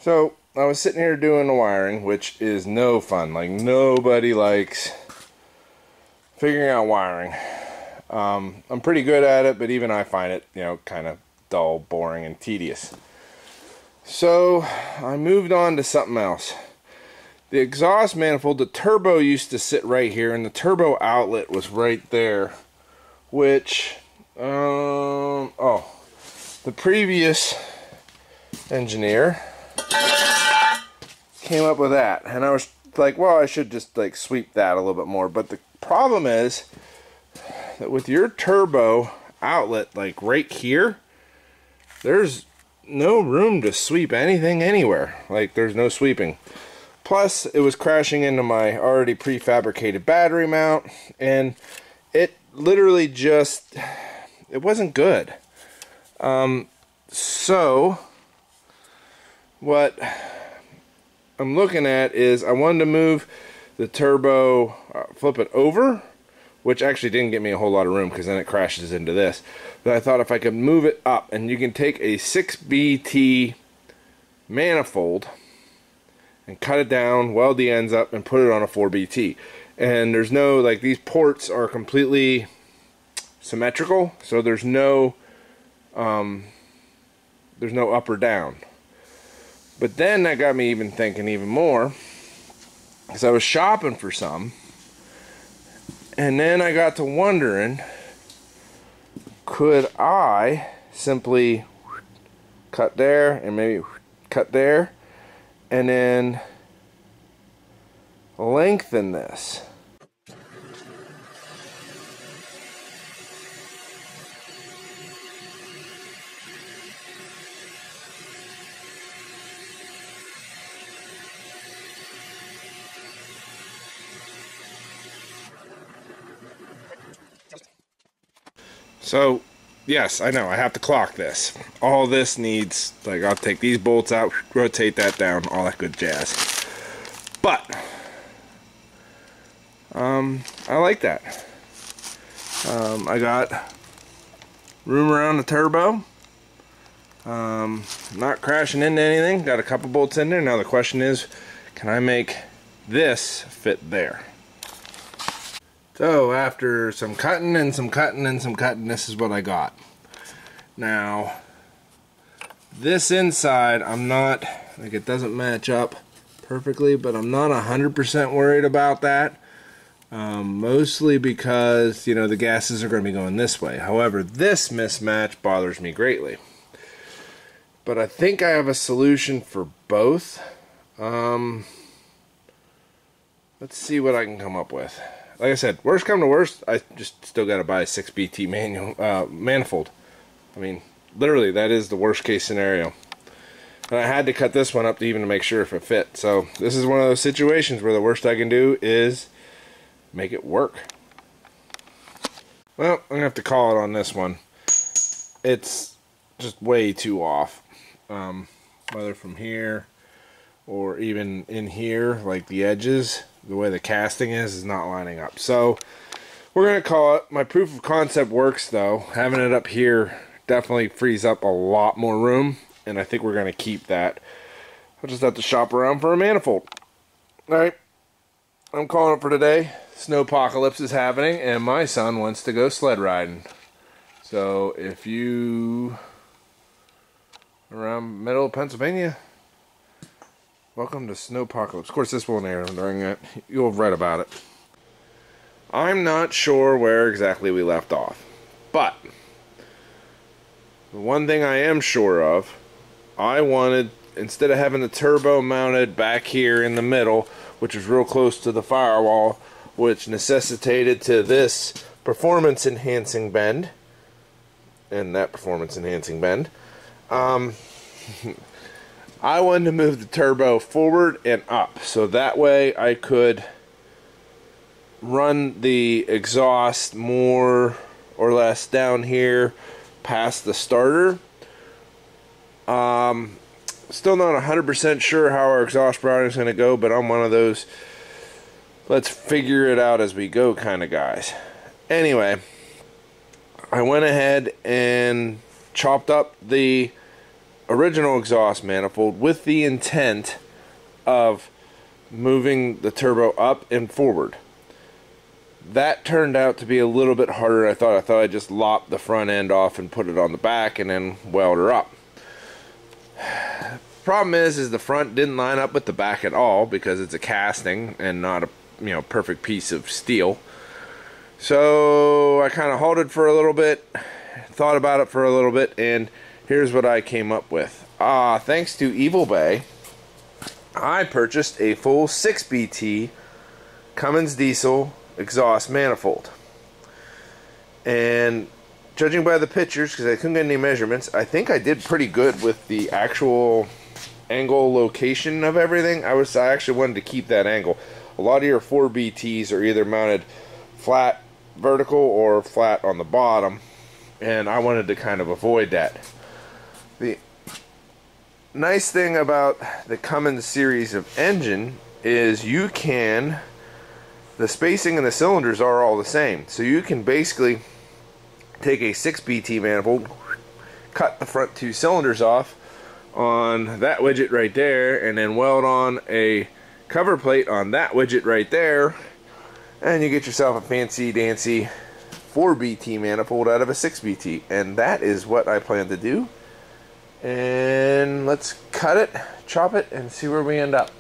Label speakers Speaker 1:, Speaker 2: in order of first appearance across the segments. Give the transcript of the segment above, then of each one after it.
Speaker 1: So I was sitting here doing the wiring, which is no fun. Like, nobody likes figuring out wiring. I'm pretty good at it, but even I find it, kind of dull, boring, and tedious. So I moved on to something else. The exhaust manifold, the turbo used to sit right here, and the turbo outlet was right there, which, the previous engineer came up with that, and I was like, well, I should just like sweep that a little bit more. But the problem is that with your turbo outlet, like right here, there's no room to sweep anything anywhere. Like, there's no sweeping. Plus, it was crashing into my already prefabricated battery mount, and it literally just, it wasn't good. So what I'm looking at is I wanted to move the turbo, flip it over, which actually didn't get me a whole lot of room because then it crashes into this. But I thought if I could move it up, and you can take a 6BT manifold and cut it down, weld the ends up, and put it on a 4BT. And there's no, like, these ports are completely symmetrical, so there's no up or down. But then that got me even thinking even more, because I was shopping for some, and then I got to wondering, could I simply cut there and maybe cut there and then lengthen this? So, yes, I know, I have to clock this. All this needs, like, I'll take these bolts out, rotate that down, all that good jazz. But, I like that. I got room around the turbo. Not crashing into anything. Got a couple bolts in there. Now the question is, can I make this fit there? So after some cutting and some cutting and some cutting, this is what I got. Now, this inside, I'm not, like, it doesn't match up perfectly, but I'm not 100% worried about that. Mostly because, the gases are going to be going this way. However, this mismatch bothers me greatly. But I think I have a solution for both. Let's see what I can come up with. Like I said, worst come to worst, I just still got to buy a 6BT manifold. I mean, literally, that is the worst case scenario. And I had to cut this one up to even make sure if it fit. So this is one of those situations where the worst I can do is make it work. Well, I'm going to have to call it on this one. It's just way too off. Whether from here or even in here, like the edges, the way the casting is not lining up. So we're going to call it. My proof of concept works, though. Having it up here definitely frees up a lot more room, and I think we're going to keep that. I'll just have to shop around for a manifold. Alright, I'm calling it for today. Snowpocalypse is happening, and my son wants to go sled riding. So if you around middle of Pennsylvania, welcome to Snowpocalypse. Of course, this won't air during that. You'll have read about it. I'm not sure where exactly we left off, but the one thing I am sure of, I wanted, instead of having the turbo mounted back here in the middle, which was real close to the firewall, which necessitated to this performance enhancing bend, and that performance enhancing bend, I wanted to move the turbo forward and up, so that way I could run the exhaust more or less down here past the starter. Still not 100% sure how our exhaust routing is going to go, but I'm one of those let's figure it out as we go kind of guys. Anyway, I went ahead and chopped up the original exhaust manifold with the intent of moving the turbo up and forward. That turned out to be a little bit harder than I thought. I thought I'd just lop the front end off and put it on the back and then weld her up. Problem is the front didn't line up with the back at all because it's a casting and not a perfect piece of steel. So I kind of halted for a little bit, thought about it for a little bit, and here's what I came up with. Thanks to Evil Bay, I purchased a full 6BT Cummins diesel exhaust manifold. And judging by the pictures, because I couldn't get any measurements, I think I did pretty good with the actual angle location of everything. I actually wanted to keep that angle. A lot of your 4BTs are either mounted flat vertical or flat on the bottom, and I wanted to kind of avoid that. The nice thing about the Cummins series of engine is the spacing and the cylinders are all the same, so you can basically take a 6BT manifold, cut the front 2 cylinders off on that widget right there, and then weld on a cover plate on that widget right there, and you get yourself a fancy dancy 4BT manifold out of a 6BT. And that is what I plan to do. And let's cut it, chop it, and see where we end up.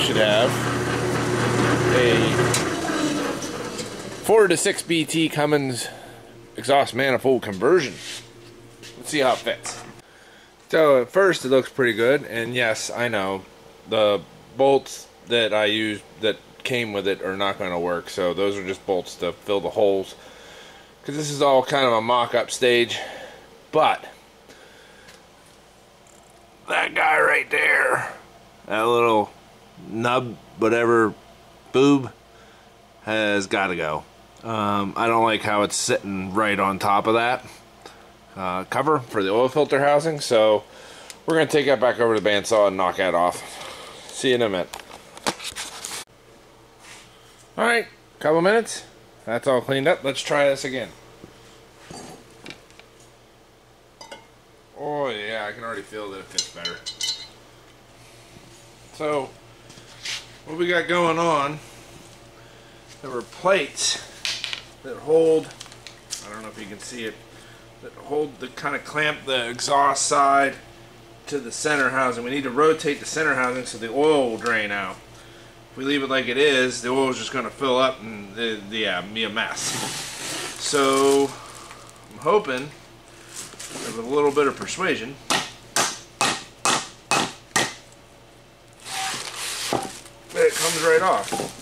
Speaker 1: Should have a 4 to 6BT Cummins exhaust manifold conversion. Let's see how it fits. So at first it looks pretty good, and yes, I know the bolts that I used that came with it are not going to work, so those are just bolts to fill the holes, because this is all kind of a mock-up stage. But that guy right there, that little nub, whatever, boob, has got to go. I don't like how it's sitting right on top of that cover for the oil filter housing, so we're going to take that back over to the bandsaw and knock that off. See you in a minute. Alright, couple minutes. That's all cleaned up. Let's try this again. Oh yeah, I can already feel that it fits better. So what we got going on, there were plates that hold, I don't know if you can see it, that hold the kind of clamp the exhaust side to the center housing. We need to rotate the center housing so the oil will drain out. If we leave it like it is, the oil is just going to fill up and be a mess. So I'm hoping with a little bit of persuasion it comes right off.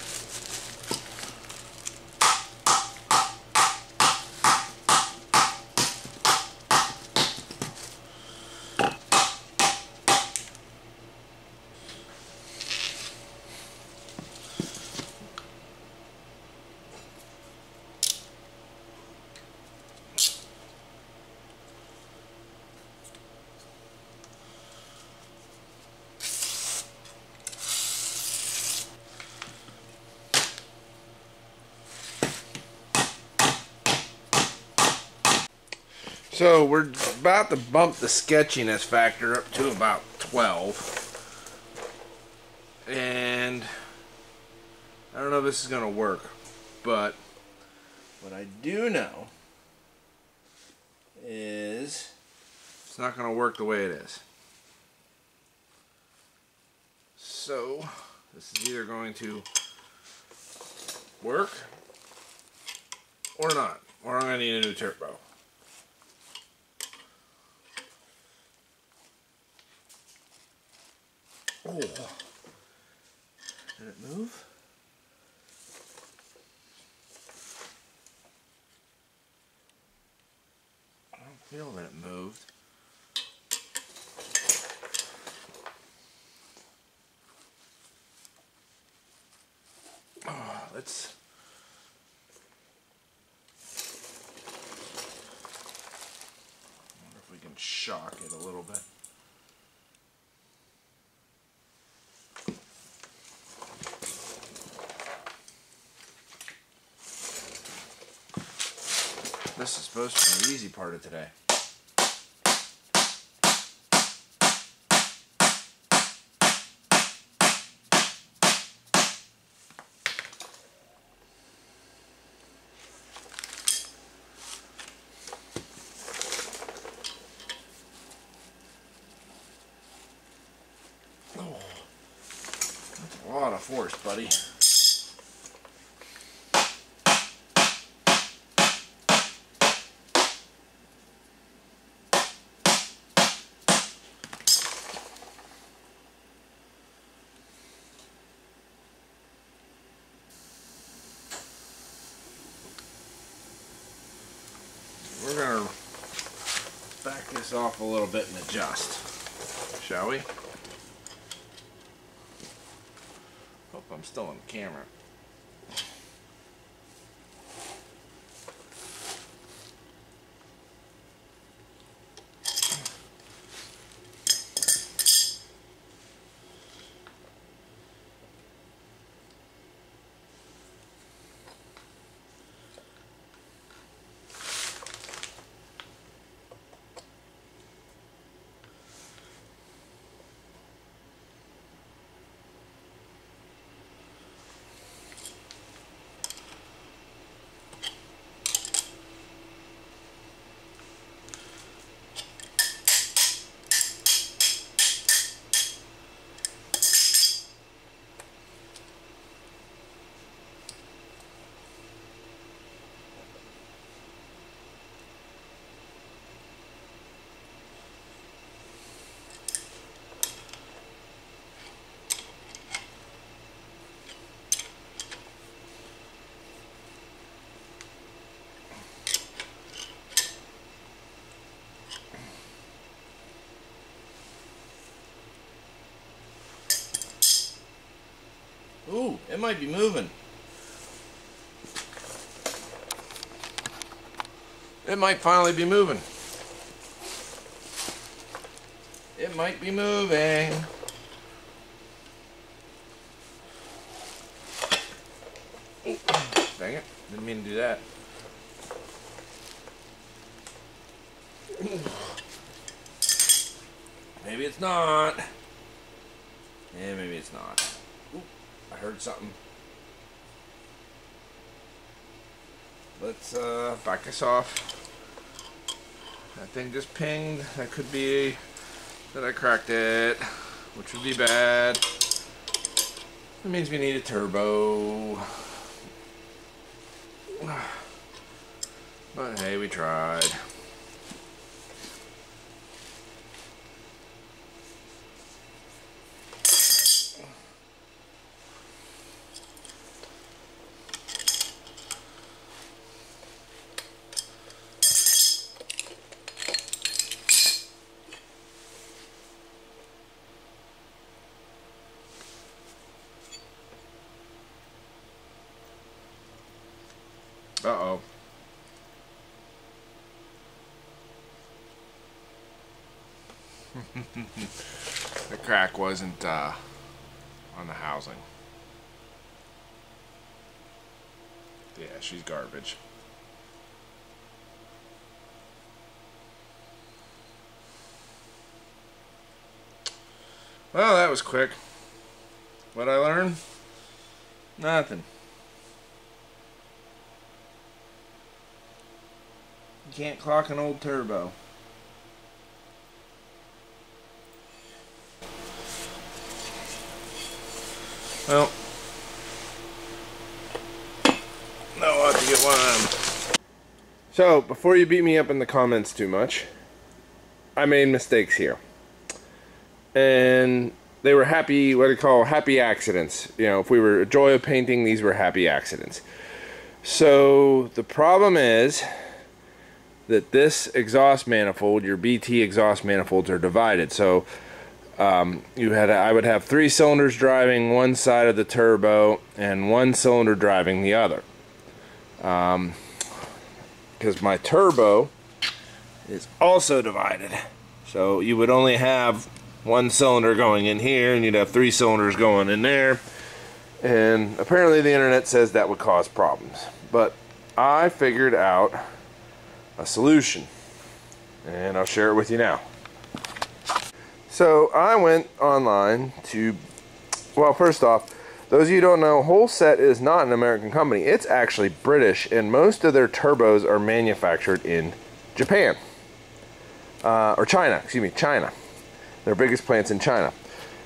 Speaker 1: So we're about to bump the sketchiness factor up to about 12. And I don't know if this is going to work, but what I do know is it's not going to work the way it is. So this is either going to work or not, or I'm going to need a new turbo. Oh, did it move? I don't feel that it moved. Let's... I wonder if we can shock it a little bit. This is supposed to be the easy part of today. Oh, that's a lot of force, buddy. We're going to back this off a little bit and adjust, shall we? Hope I'm still on camera. Ooh, it might be moving. It might finally be moving. It might be moving. Dang it, didn't mean to do that. Maybe it's not. Yeah, maybe it's not. Ooh, I heard something. Let's back this off. That thing just pinged. That could be that I cracked it, which would be bad. That means we need a turbo. But hey, we tried. Uh-oh. The crack wasn't on the housing. Yeah, she's garbage. Well, that was quick. What'd I learn? Nothing. You can't clock an old turbo. Well, no, I'll have to get one. So, before you beat me up in the comments too much, I made mistakes here. And they were happy, what do you call, happy accidents. You know, if we were a joy of painting, these were happy accidents. So, the problem is that this exhaust manifold, your BT exhaust manifolds, are divided. So I would have 3 cylinders driving one side of the turbo and 1 cylinder driving the other. Because my turbo is also divided. So you would only have 1 cylinder going in here, and you'd have 3 cylinders going in there. And apparently the internet says that would cause problems. But I figured out a solution, and I'll share it with you now. So I went online to, well, first off, those of you who don't know, Wholeset is not an American company. It's actually British, and most of their turbos are manufactured in Japan. Or China, excuse me, China. Their biggest plant's in China.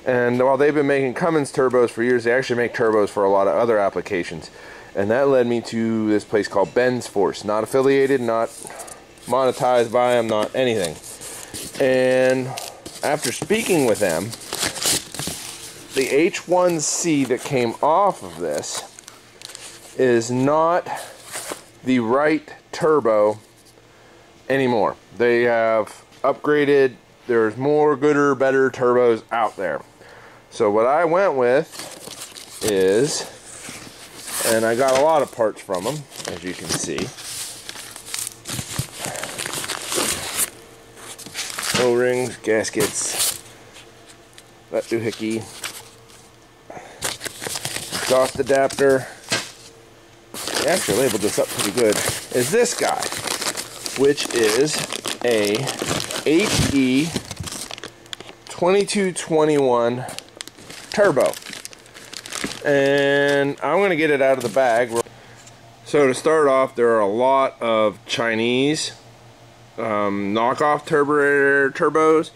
Speaker 1: And while they've been making Cummins turbos for years, they actually make turbos for a lot of other applications. And that led me to this place called Ben's Force. Not affiliated, not monetized by them, not anything. And after speaking with them, the H1C that came off of this is not the right turbo anymore. They have upgraded. There's more gooder, better turbos out there. So what I went with is, and I got a lot of parts from them, as you can see. O-rings, gaskets, that doohickey, exhaust adapter. They actually labeled this up pretty good. Is this guy, which is a HE2221 turbo, and I'm going to get it out of the bag. So to start off, there are a lot of Chinese knockoff turbos,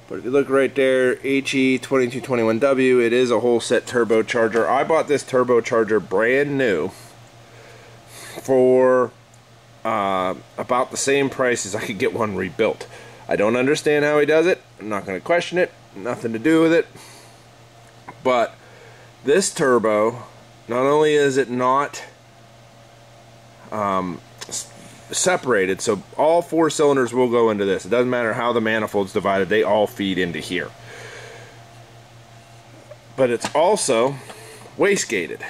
Speaker 1: but if you look right there, HE2221W, it is a Wholeset turbocharger. I bought this turbocharger brand new for about the same price as I could get one rebuilt. I don't understand how he does it. I'm not going to question it. Nothing to do with it. But this turbo, not only is it not separated, so all 4 cylinders will go into this. It doesn't matter how the manifold's divided, they all feed into here. But it's also wastegated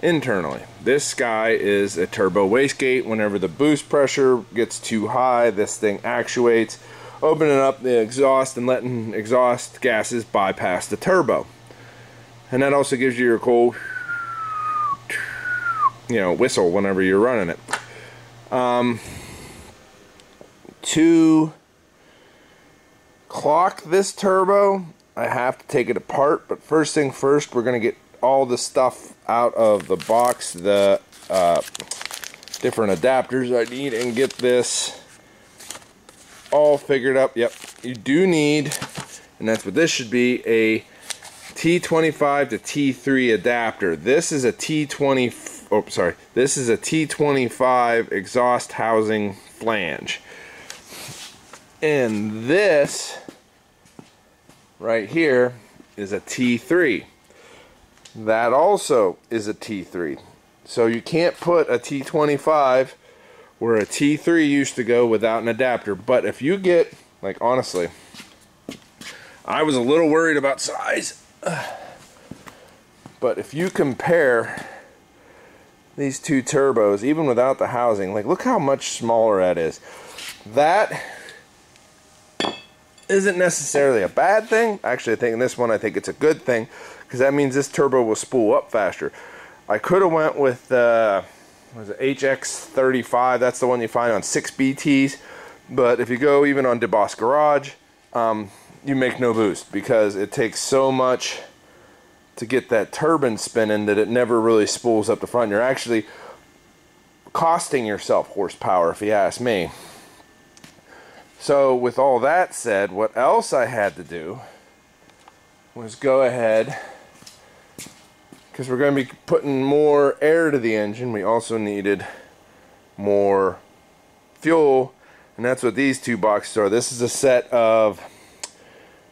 Speaker 1: internally. This guy is a turbo wastegate. Whenever the boost pressure gets too high, this thing actuates, opening up the exhaust and letting exhaust gases bypass the turbo. And that also gives you your cool, whistle whenever you're running it. To clock this turbo, I have to take it apart, but first thing first, we're going to get all the stuff out of the box, the different adapters I need, and get this all figured up. Yep, you do need, and that's what this should be, a T25 to T3 adapter. This is a this is a T25 exhaust housing flange. And this right here is a T3. That also is a T3. So you can't put a T25 where a T3 used to go without an adapter. But if you get, like, honestly, I was a little worried about size. But if you compare these two turbos, even without the housing, like, look how much smaller that is. That isn't necessarily a bad thing. Actually, I think in this one, I think it's a good thing, because that means this turbo will spool up faster. I could have went with what is it, HX35. That's the one you find on 6BTs. But if you go even on DeBoss Garage, you make no boost, because it takes so much to get that turbine spinning that it never really spools up the front. You're actually costing yourself horsepower, if you ask me. So with all that said, what else I had to do was go ahead, because we're going to be putting more air to the engine, we also needed more fuel, and that's what these two boxes are. This is a set of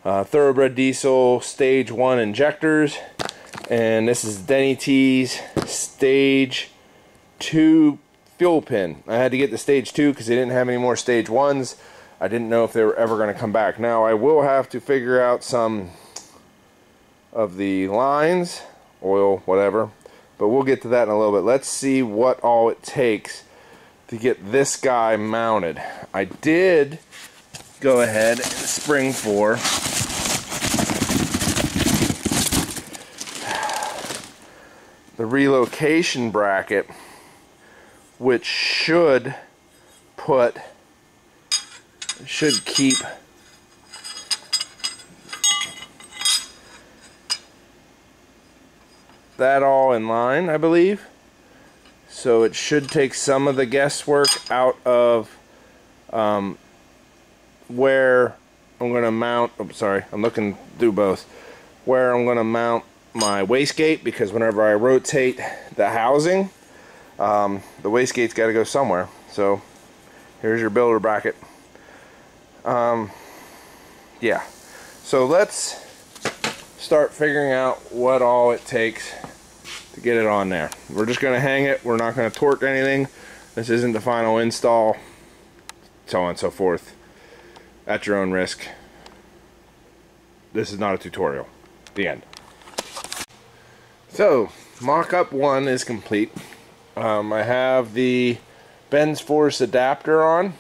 Speaker 1: thoroughbred diesel stage 1 injectors, and this is Denny T's stage 2 fuel pin. I had to get the stage 2 because they didn't have any more stage 1s. I didn't know if they were ever going to come back. Now I will have to figure out some of the lines, oil, whatever, but we'll get to that in a little bit. Let's see what all it takes to get this guy mounted. I did go ahead and spring for the relocation bracket, which should keep that all in line, I believe. So it should take some of the guesswork out of where I'm going to mount. I'm sorry, I'm looking through both. Where I'm going to mount my wastegate, because whenever I rotate the housing, the wastegate's got to go somewhere. So here's your builder bracket. Yeah, so let's start figuring out what all it takes to get it on there. We're just going to hang it. We're not going to torque anything. This isn't the final install, so on and so forth. At your own risk. This is not a tutorial. The end. So, mock-up 1 is complete. I have the Ben's Force adapter on,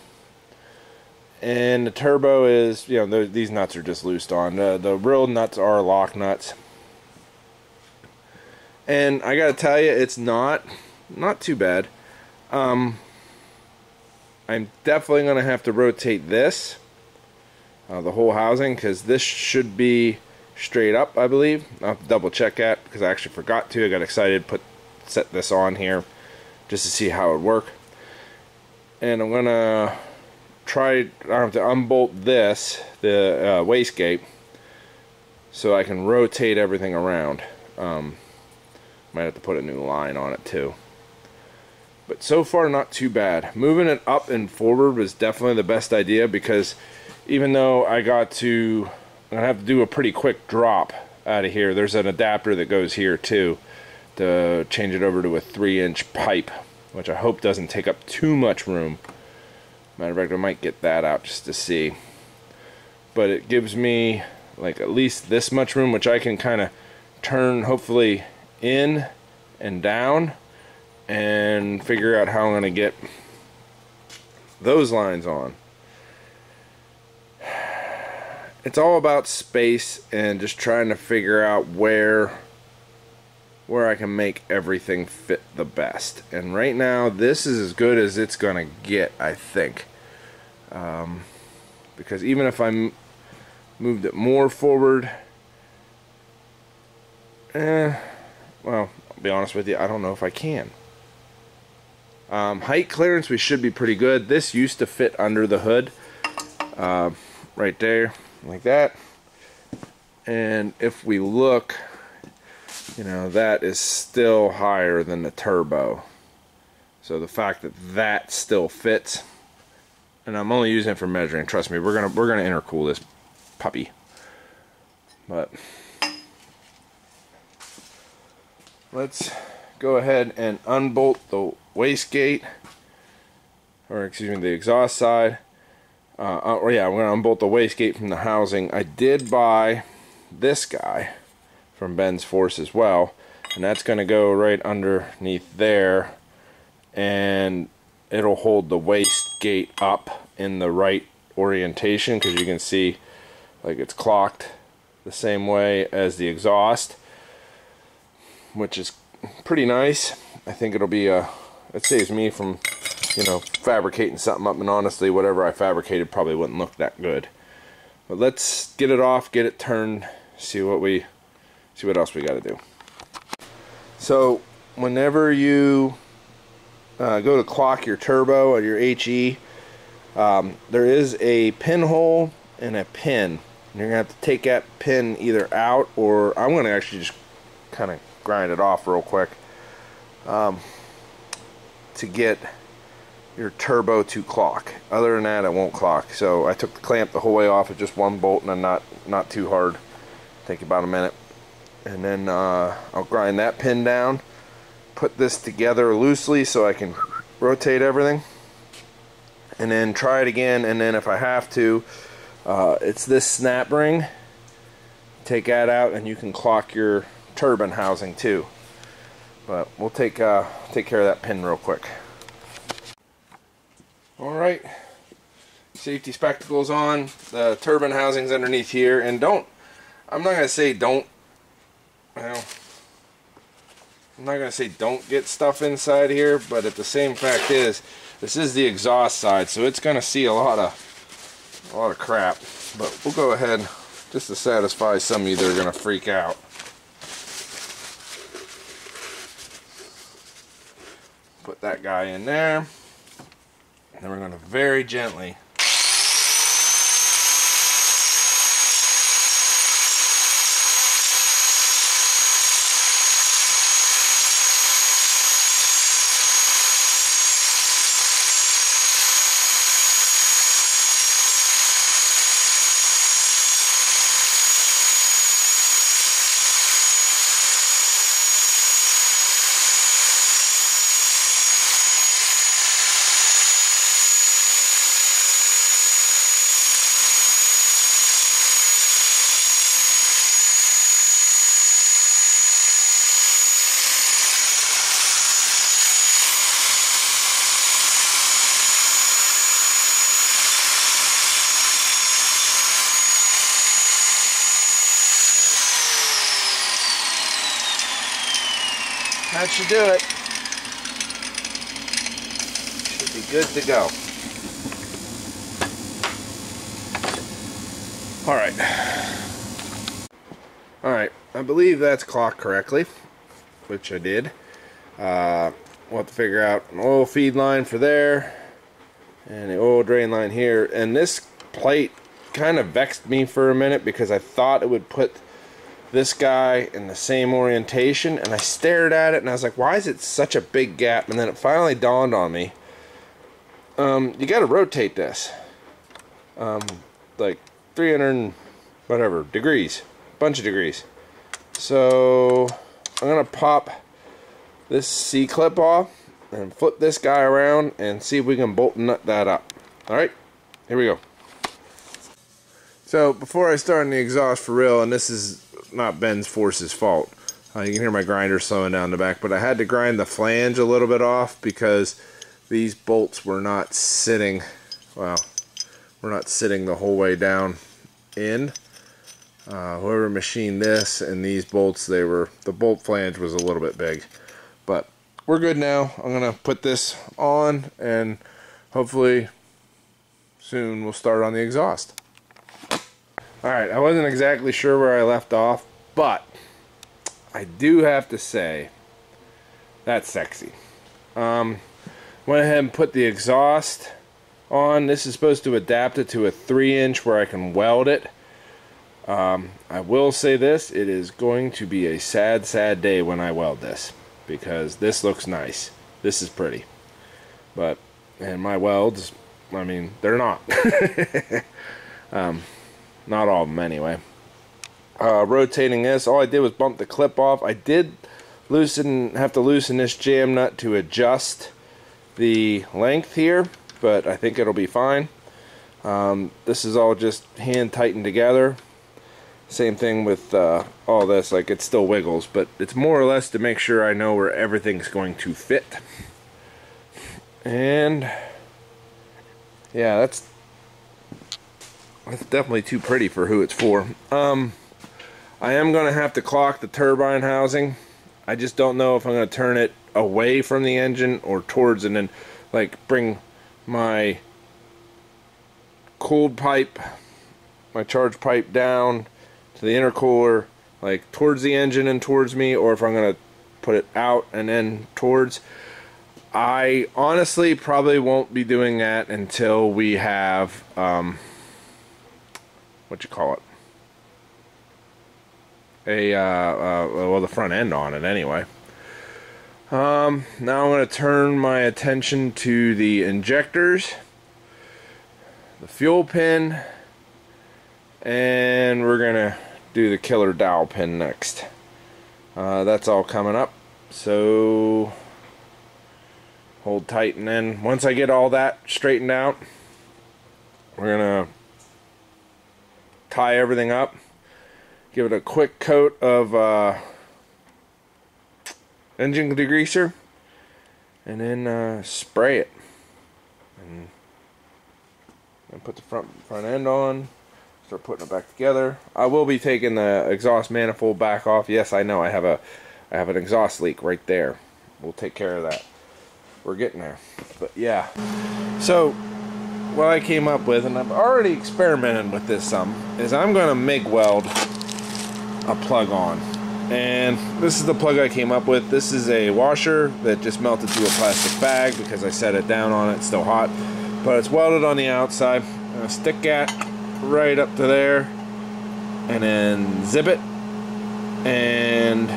Speaker 1: and the turbo is, you know, these nuts are just loosed on. The real nuts are lock nuts. And I gotta tell you, it's not too bad. I'm definitely gonna have to rotate this, the whole housing, because this should be straight up, I believe. I'll have to double check that because I actually forgot to. I got excited, set this on here just to see how it would work. And I'm gonna try, I don't have to unbolt this, the wastegate, so I can rotate everything around. Might have to put a new line on it too. But so far, not too bad. Moving it up and forward was definitely the best idea, because even though I'm gonna have to do a pretty quick drop out of here, there's an adapter that goes here too to change it over to a 3-inch pipe, which I hope doesn't take up too much room. Matter of fact, I might get that out just to see. But it gives me like at least this much room, which I can kind of turn hopefully in and down and figure out how I'm going to get those lines on. It's all about space and just trying to figure out where I can make everything fit the best. And right now, this is as good as it's going to get, I think. Because even if I moved it more forward, well, I'll be honest with you, I don't know if I can. Height clearance, we should be pretty good. This used to fit under the hood, right there, like that. And if we look, you know, that is still higher than the turbo. So the fact that that still fits, and I'm only using it for measuring. Trust me, we're gonna intercool this puppy. But let's go ahead and unbolt the wastegate, or excuse me, the exhaust side. Or yeah, I'm gonna unbolt the wastegate from the housing. I did buy this guy from Ben's Force as well, and that's gonna go right underneath there, and it'll hold the wastegate up in the right orientation, because you can see like it's clocked the same way as the exhaust, which is pretty nice. I think it'll be it saves me from, you know, fabricating something up, and honestly whatever I fabricated probably wouldn't look that good. But let's get it off, get it turned, see what else we got to do. So whenever you go to clock your turbo or your HE, there is a pinhole and a pin. You're gonna have to take that pin either out, or I'm gonna actually just kind of grind it off real quick to get your turbo to clock. Other than that, it won't clock. So I took the clamp the whole way off with just one bolt, and not too hard. Take about a minute, and then I'll grind that pin down, put this together loosely so I can rotate everything, and then try it again, and then if I have to, it's this snap ring. Take that out and you can clock your turbine housing too. But we'll take care of that pin real quick. Alright, safety spectacles on, the turbine housing's underneath here, and I'm not going to say don't get stuff inside here, but at the same fact is, this is the exhaust side, so it's going to see a lot of crap. But we'll go ahead, just to satisfy some of you that are going to freak out. Put that guy in there, and then we're going to very gently that should do it. Should be good to go. Alright, I believe that's clocked correctly, which I did. We'll have to figure out an oil feed line for there, and the oil drain line here. And this plate kind of vexed me for a minute because I thought it would put this guy in the same orientation, and I stared at it and I was like, why is it such a big gap? And then it finally dawned on me, you got to rotate this like 300 whatever degrees, bunch of degrees. So I'm gonna pop this C-clip off and flip this guy around and see if we can bolt and nut that up. Alright, here we go. So before I start on the exhaust for real, and this is not Ben's Force's fault, you can hear my grinder slowing down in the back, but I had to grind the flange a little bit off because these bolts were not sitting, well, we're not sitting the whole way down in. Whoever machined this and these bolts, the bolt flange was a little bit big, but we're good now. I'm gonna put this on and hopefully soon we'll start on the exhaust. Alright, I wasn't exactly sure where I left off, but I do have to say that's sexy. Went ahead and put the exhaust on. This is supposed to adapt it to a 3-inch where I can weld it. I will say this, it is going to be a sad, sad day when I weld this, because this looks nice. This is pretty. But, and my welds, I mean, they're not. Not all of them anyway. Rotating this, all I did was bump the clip off. I did have to loosen this jam nut to adjust the length here, but I think it'll be fine. This is all just hand tightened together. Same thing with all this, like it still wiggles, but it's more or less to make sure I know where everything's going to fit. And yeah, that's definitely too pretty for who it's for. I am going to have to clock the turbine housing. I just don't know if I'm going to turn it away from the engine or towards, and then like bring my cooled pipe, my charge pipe down to the intercooler, like towards the engine and towards me, or if I'm going to put it out and then towards. I honestly probably won't be doing that until we have what you call it, well, the front end on it anyway. Now I'm going to turn my attention to the injectors, the fuel pin, and we're going to do the killer dowel pin next. That's all coming up. So hold tight, and then once I get all that straightened out, we're gonna tie everything up, give it a quick coat of engine degreaser, and then spray it, and put the front end on, start putting it back together. I will be taking the exhaust manifold back off. Yes, I know I have an exhaust leak right there. We'll take care of that. We're getting there. But yeah, so what I came up with, and I've already experimented with this some, is I'm going to MIG weld a plug on. And this is the plug I came up with. This is a washer that just melted to a plastic bag because I set it down on it. It's still hot, but it's welded on the outside. I'm going to stick that right up to there and then zip it, and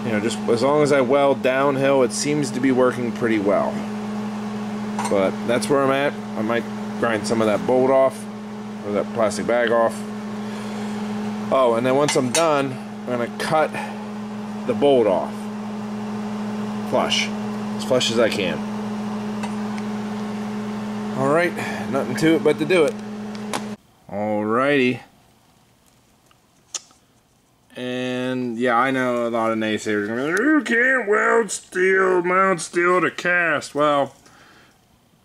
Speaker 1: you know, just as long as I weld downhill, it seems to be working pretty well. But that's where I'm at. I might grind some of that bolt off, or that plastic bag off. Oh, and then once I'm done, I'm going to cut the bolt off. Flush. As flush as I can. Alright, nothing to it but to do it. Alrighty. And yeah, I know a lot of naysayers are going to be like, you can't weld steel, mount steel to cast. Well,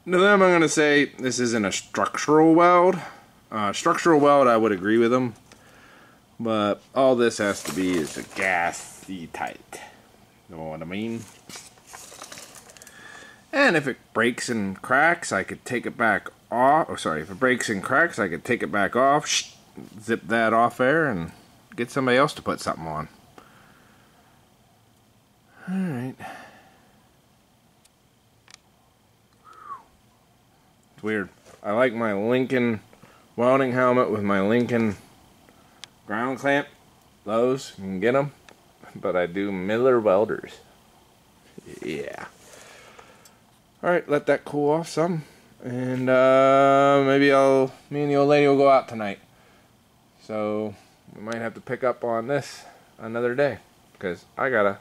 Speaker 1: to them I'm going to say this isn't a structural weld. Structural weld, I would agree with them. But all this has to be is a gassy tight. You know what I mean? And if it breaks and cracks, I could take it back off. Oh, sorry, if it breaks and cracks, I could take it back off, zip that off there, and get somebody else to put something on. Alright. It's weird. I like my Lincoln welding helmet with my Lincoln ground clamp. Those, you can get them. But I do Miller welders. Yeah. Alright, let that cool off some. And maybe me and the old lady will go out tonight. So we might have to pick up on this another day, because I gotta,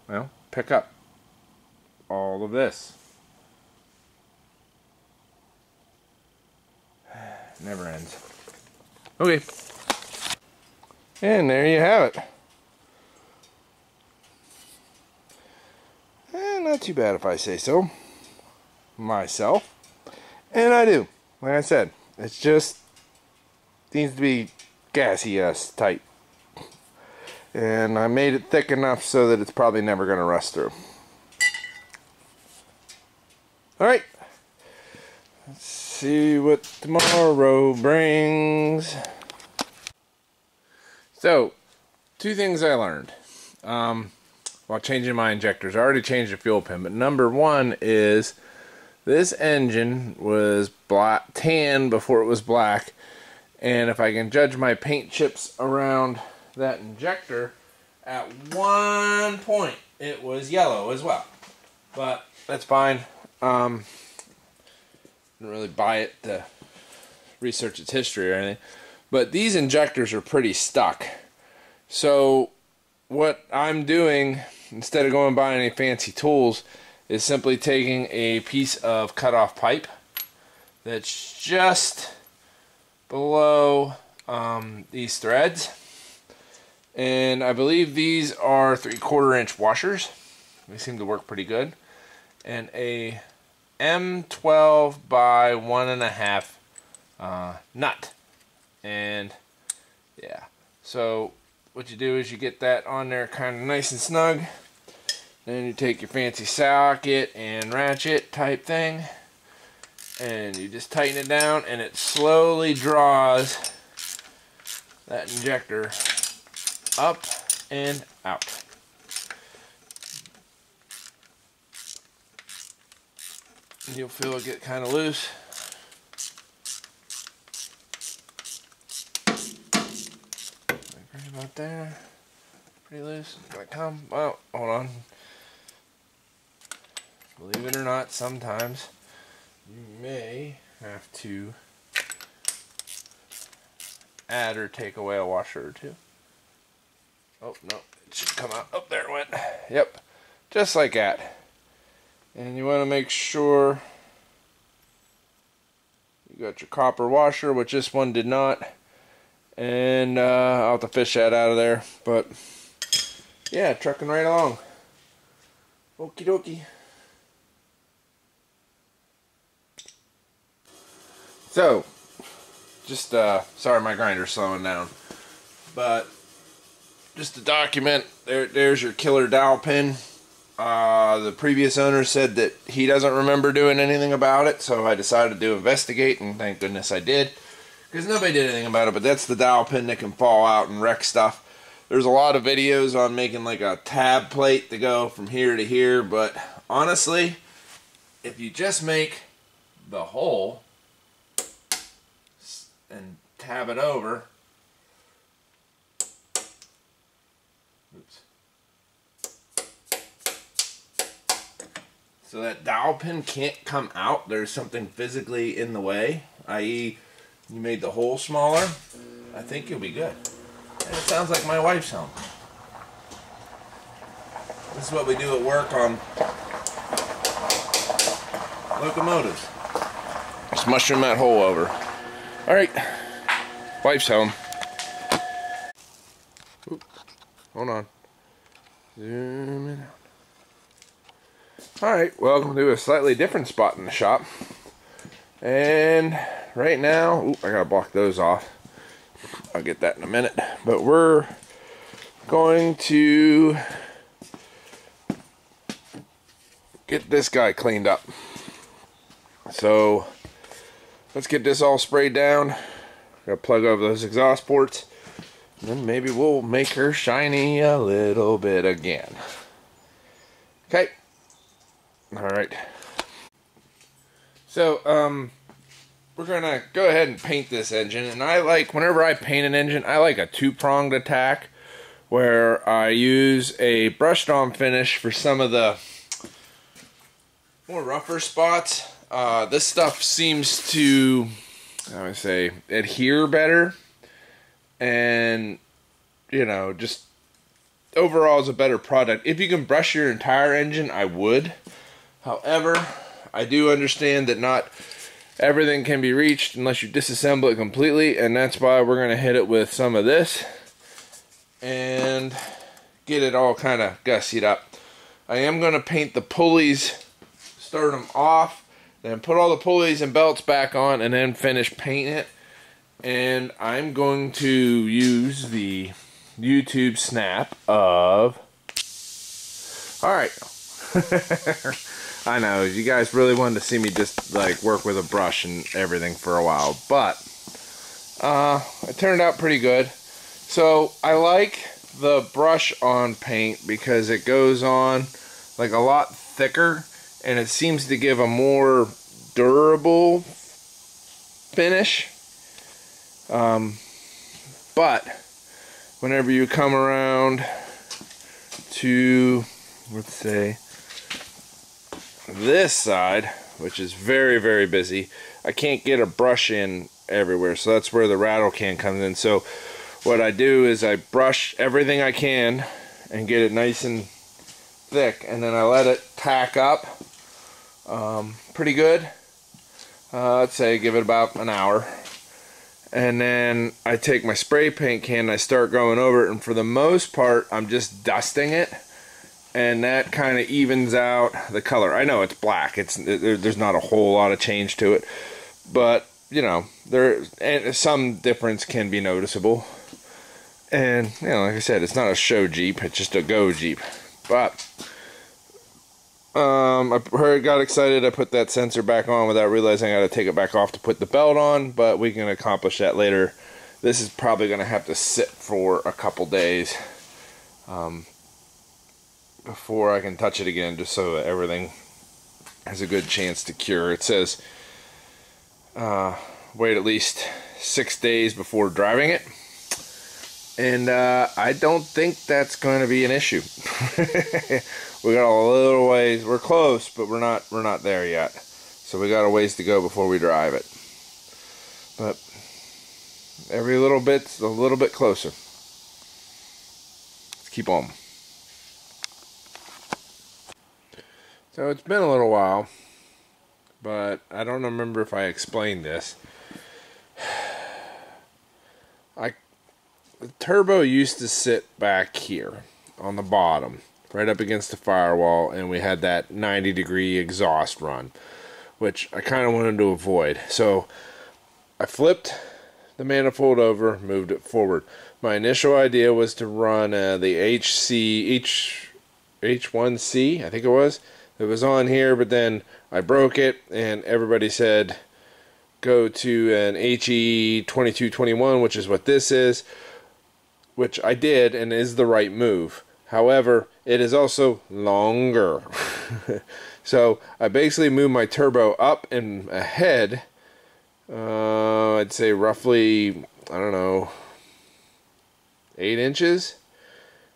Speaker 1: well, pick up all of this. Never ends. Okay. And there you have it. And not too bad if I say so myself. And I do. Like I said, it's just needs to be gassy tight. And I made it thick enough so that it's probably never going to rust through. Alright. Let's see what tomorrow brings. So, two things I learned while changing my injectors. I already changed the fuel pin, but number one is this engine was tan before it was black, and if I can judge my paint chips around that injector, at one point it was yellow as well. But that's fine. Didn't really buy it to research its history or anything. But these injectors are pretty stuck. So what I'm doing, instead of going and buying any fancy tools, is simply taking a piece of cut-off pipe that's just below these threads, and I believe these are 3/4 inch washers. They seem to work pretty good, and a M12 by 1.5 nut. And yeah, so what you do is you get that on there kind of nice and snug. Then you take your fancy socket and ratchet type thing, and you just tighten it down, and it slowly draws that injector up and out. And you'll feel it get kind of loose. Right about there. Pretty loose. Gonna come. Well, hold on. Believe it or not, sometimes you may have to add or take away a washer or two. Oh, no, it should come out. Oh, there it went. Yep, just like that. And you want to make sure you got your copper washer, which this one did not. And I'll have to fish that out of there. But yeah, trucking right along. Okie dokie. So, just, sorry my grinder's slowing down. But, just to document, there's your killer dowel pin. The previous owner said that he doesn't remember doing anything about it, so I decided to investigate, and thank goodness I did. Because nobody did anything about it, but that's the dowel pin that can fall out and wreck stuff. There's a lot of videos on making like a tab plate to go from here to here, but honestly, if you just make the hole and tab it over, oops, so that dowel pin can't come out, there's something physically in the way, i.e. you made the hole smaller, I think you'll be good. And it sounds like my wife's home. This is what we do at work on locomotives. Just mushroom that hole over. Alright, wife's home. Oop, hold on. Zoom it out. Alright, welcome to a slightly different spot in the shop. And right now, I gotta block those off. I'll get that in a minute. But we're going to get this guy cleaned up. So let's get this all sprayed down. Gotta plug over those exhaust ports. And then maybe we'll make her shiny a little bit again. Okay. Alright. So, we're gonna go ahead and paint this engine, and I like, whenever I paint an engine, I like a two-pronged attack where I use a brushed on finish for some of the more rougher spots. This stuff seems to, I would say, adhere better, and you know, just overall is a better product. If you can brush your entire engine, I would. However, I do understand that not everything can be reached unless you disassemble it completely, and that's why we're going to hit it with some of this and get it all kind of gussied up. I am going to paint the pulleys, start them off, then put all the pulleys and belts back on, and then finish painting it. And I'm going to use the YouTube snap of... Alright. I know, you guys really wanted to see me just like work with a brush and everything for a while, but it turned out pretty good. So I like the brush on paint because it goes on like a lot thicker, and it seems to give a more durable finish. But whenever you come around to, let's say, this side, which is very, very busy, I can't get a brush in everywhere, so that's where the rattle can comes in. So what I do is I brush everything I can and get it nice and thick, and then I let it tack up pretty good. Let's say give it about an hour, and then I take my spray paint can and I start going over it, and for the most part I'm just dusting it, and that kind of evens out the color. I know it's black, there's not a whole lot of change to it, but you know, some difference can be noticeable. And you know, like I said, it's not a show Jeep, it's just a go Jeep. But I got excited, I put that sensor back on without realizing I got to take it back off to put the belt on, but we can accomplish that later. This is probably going to have to sit for a couple days before I can touch it again, just so that everything has a good chance to cure. It says wait at least 6 days before driving it, and I don't think that's going to be an issue. We got a little ways. We're close, but we're not there yet. So we got a ways to go before we drive it. But every little bit's a little bit closer. Let's keep on. So it's been a little while, but I don't remember if I explained this. The turbo used to sit back here on the bottom, right up against the firewall, and we had that 90-degree exhaust run, which I kind of wanted to avoid. So I flipped the manifold over, moved it forward. My initial idea was to run the H1C, I think it was. It was on here, but then I broke it, and everybody said go to an HE2221, which is what this is, which I did and is the right move. However, it is also longer. So I basically moved my turbo up and ahead, I'd say roughly, I don't know, 8 inches,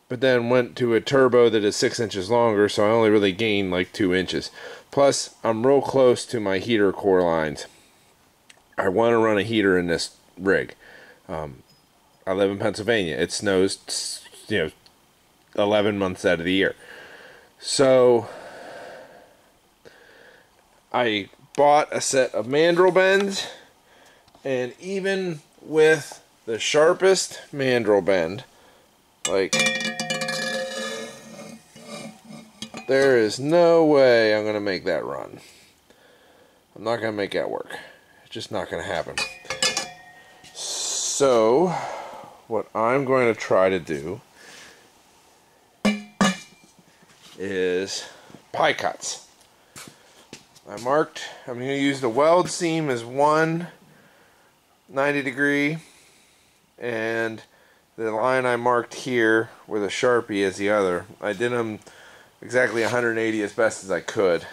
Speaker 1: but then went to a turbo that is 6 inches longer, so I only really gained like 2 inches. Plus, I'm real close to my heater core lines. I want to run a heater in this rig. I live in Pennsylvania. It snows, 11 months out of the year. So I bought a set of mandrel bends, and even with the sharpest mandrel bend, like, there is no way I'm going to make that run. I'm not going to make that work. It's just not going to happen. So what I'm going to try to do is pie cuts. I'm going to use the weld seam as one 90-degree, and the line I marked here with a Sharpie as the other. I did them exactly 180 as best as I could.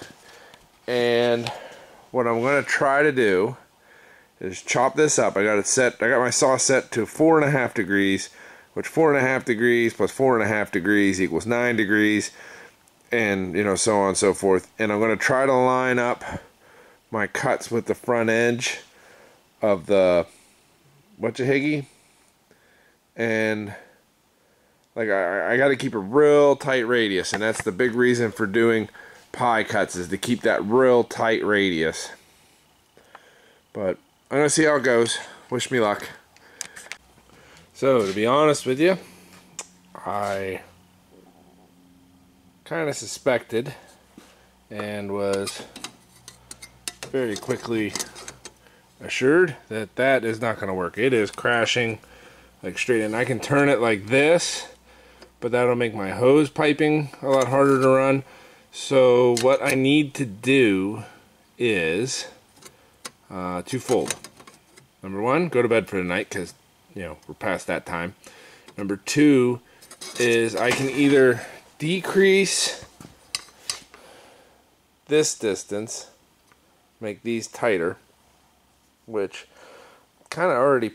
Speaker 1: And what I'm going to try to do is chop this up. I got my saw set to 4.5 degrees, which 4.5 degrees plus 4.5 degrees equals 9 degrees, and so on and so forth. And I'm going to try to line up my cuts with the front edge of the whatcha-higgy, and like I got to keep a real tight radius, and that's the big reason for doing pie cuts, is to keep that real tight radius. But I'm going to see how it goes. Wish me luck. So, to be honest with you, I kind of suspected and was very quickly assured that that is not going to work. It is crashing like straight in. I can turn it like this, but that'll make my hose piping a lot harder to run. So what I need to do is twofold. Number one, go to bed for the night, because we're past that time. Number two is I can either decrease this distance, make these tighter, which kind of already,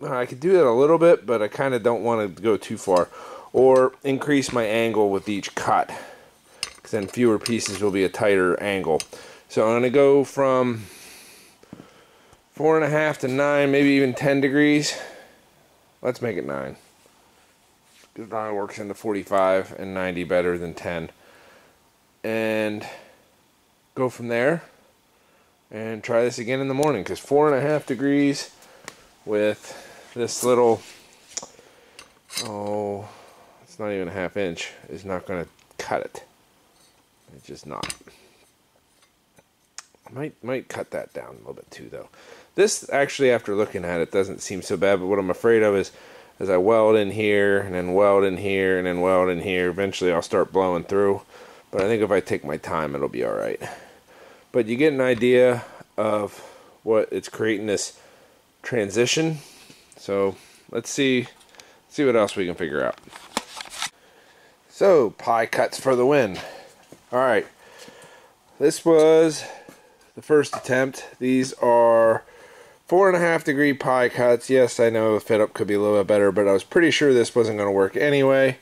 Speaker 1: I could do that a little bit, but I kind of don't want to go too far, or increase my angle with each cut, because then fewer pieces will be a tighter angle. So I'm going to go from 4.5 to 9, maybe even 10 degrees. Let's make it 9. Because 9 works into 45 and 90 better than 10. And go from there and try this again in the morning, because 4.5 degrees with this little, it's not even a ½ inch, is not going to cut it. It's just not. I might cut that down a little bit too, though. This actually, after looking at it, doesn't seem so bad, but what I'm afraid of is as I weld in here and then weld in here and then weld in here, eventually I'll start blowing through. But I think if I take my time, it'll be alright. But you get an idea of what it's creating, this transition. So let's see what else we can figure out. So, pie cuts for the win. Alright, this was the first attempt. These are 4.5 degree pie cuts. Yes, I know the fit up could be a little bit better, but I was pretty sure this wasn't going to work anyway.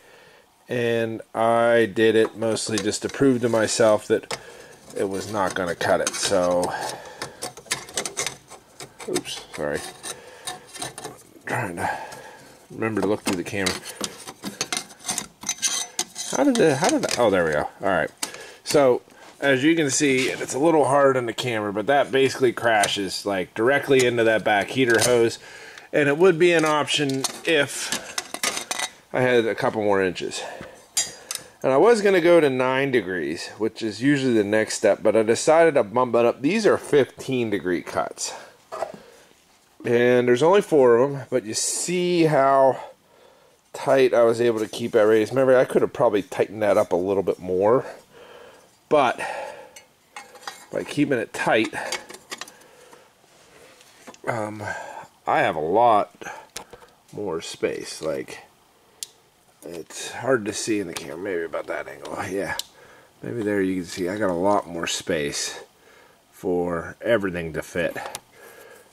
Speaker 1: And I did it mostly just to prove to myself that it was not going to cut it. So, oops, sorry. I'm trying to remember to look through the camera. How did oh, there we go. Alright. So as you can see, it's a little hard on the camera, but that basically crashes like directly into that back heater hose, and it would be an option if I had a couple more inches. And I was going to go to 9 degrees, which is usually the next step, but I decided to bump it up. These are 15-degree cuts, and there's only 4 of them, but you see how tight I was able to keep that radius. Remember, I could have probably tightened that up a little bit more, but by keeping it tight, I have a lot more space. Like, it's hard to see in the camera, maybe about that angle. Yeah, maybe there you can see I got a lot more space for everything to fit.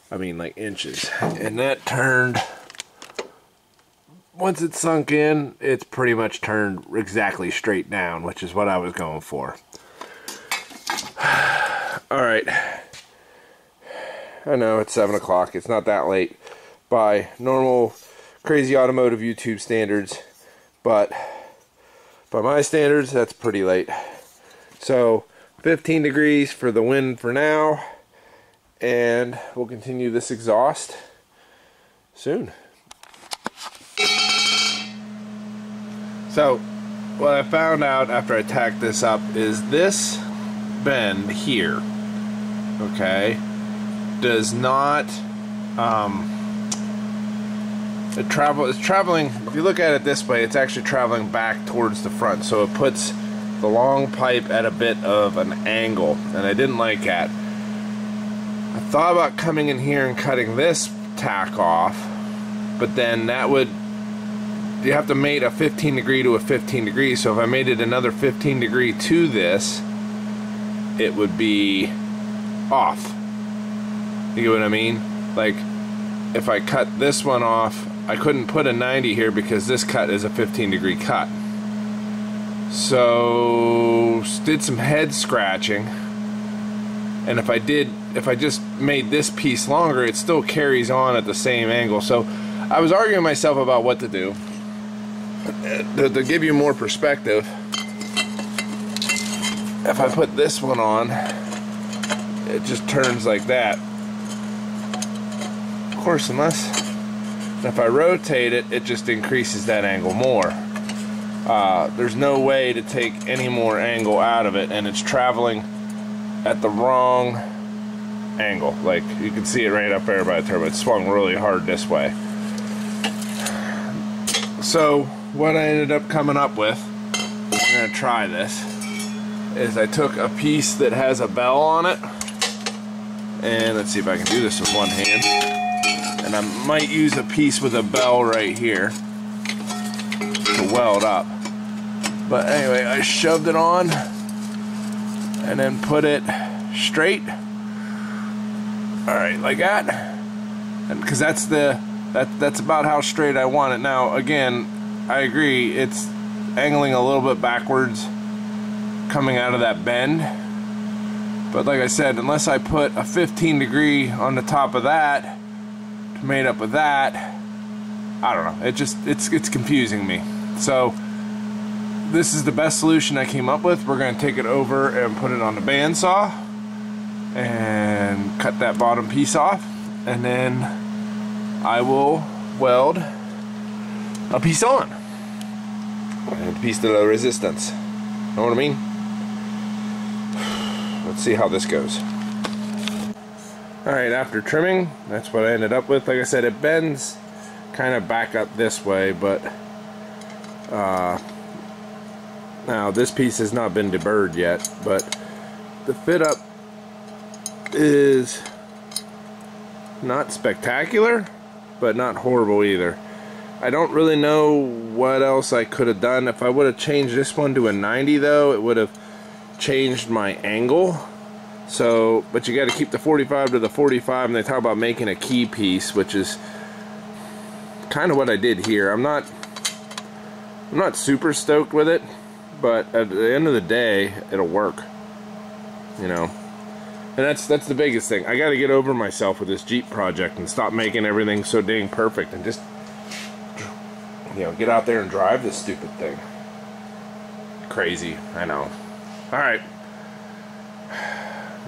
Speaker 1: I mean, like inches. And that turned, once it sunk in, it's pretty much turned exactly straight down, which is what I was going for. Alright, I know it's 7 o'clock, it's not that late by normal crazy automotive YouTube standards, but by my standards, that's pretty late. So 15 degrees for the win for now, and we'll continue this exhaust soon. So what I found out after I tacked this up is this bend here, okay, does not it's traveling, if you look at it this way, it's actually traveling back towards the front, so it puts the long pipe at a bit of an angle, and I didn't like that. I thought about coming in here and cutting this tack off, but then that would, you have to mate a 15 degree to a 15 degree, so if I made it another 15 degree to this, it would be off. You get what I mean? Like, if I cut this one off, I couldn't put a 90 here because this cut is a 15 degree cut. So did some head scratching, and if I just made this piece longer, it still carries on at the same angle. So I was arguing myself about what to do. To give you more perspective, if I put this one on, it just turns like that. Of course, unless if I rotate it, it just increases that angle more. There's no way to take any more angle out of it, and it's traveling at the wrong angle. Like, you can see it right up there by the turbo. It swung really hard this way. So what I ended up coming up with, we're going to try this, is I took a piece that has a bell on it, and let's see if I can do this with one hand. And I might use a piece with a bell right here to weld up. But anyway, I shoved it on and then put it straight. Alright, like that. And because that's about how straight I want it. Now again, I agree, it's angling a little bit backwards coming out of that bend. But like I said, unless I put a 15 degree on the top of that, made up with that, I don't know, it's confusing me. So this is the best solution I came up with. We're going to take it over and put it on the bandsaw and cut that bottom piece off, and then I will weld a piece on, and a piece de la resistance. Know what I mean? Let's see how this goes. Alright, after trimming, that's what I ended up with. Like I said, it bends kind of back up this way, but now this piece has not been deburred yet, but the fit up is not spectacular, but not horrible either. I don't really know what else I could have done. If I would have changed this one to a 90 though, it would have changed my angle. So, but you got to keep the 45 to the 45, and they talk about making a key piece, which is kind of what I did here. I'm not super stoked with it, but at the end of the day, it'll work, you know. And that's the biggest thing. I got to get over myself with this Jeep project and stop making everything so dang perfect, and just, you know, get out there and drive this stupid thing. Crazy, I know. Alright.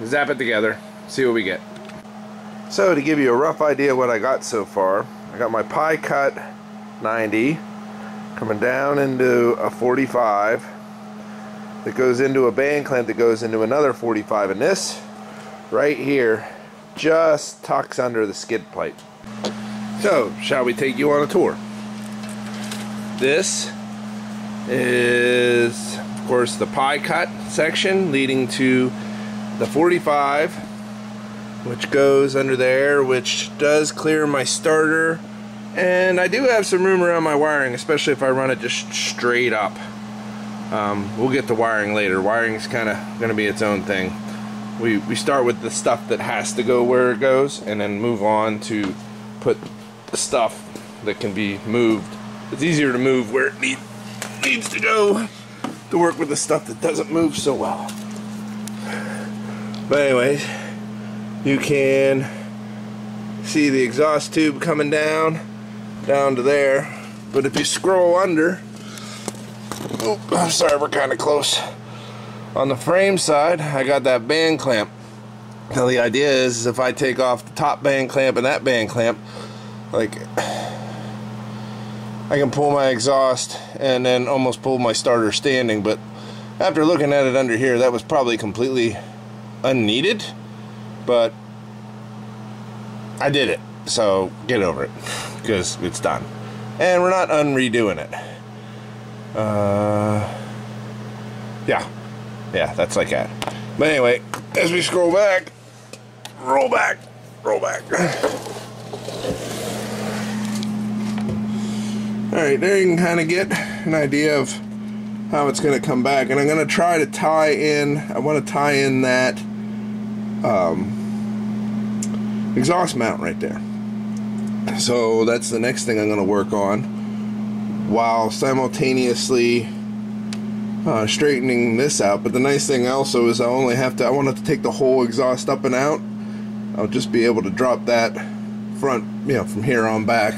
Speaker 1: Zap it together. See what we get. So to give you a rough idea of what I got so far, I got my pie cut 90 coming down into a 45 that goes into a band clamp that goes into another 45, and this right here just tucks under the skid plate. So shall we take you on a tour? This is of course the pie cut section leading to the 45, which goes under there, which does clear my starter, and I do have some room around my wiring, especially if I run it just straight up. We'll get to wiring later. Wiring's kind of going to be its own thing. We start with the stuff that has to go where it goes, and then move on to put the stuff that can be moved. It's easier to move where it needs to go to work with the stuff that doesn't move so well. But anyways, you can see the exhaust tube coming down to there. But if you scroll under, oh, I'm sorry, we're kind of close. On the frame side, I got that band clamp. Now the idea is if I take off the top band clamp and that band clamp, like, I can pull my exhaust and then almost pull my starter standing. But after looking at it under here, that was probably completely unneeded, but I did it, so get over it, because it's done, and we're not unredoing it. Yeah, that's like that. But anyway, as we scroll back, roll back. Alright, there you can kind of get an idea of how it's going to come back, and I'm going to try to tie in, I want to tie in that exhaust mount right there. So that's the next thing I'm going to work on, while simultaneously straightening this out. But the nice thing also is I want to take the whole exhaust up and out. I'll just be able to drop that front, from here on back,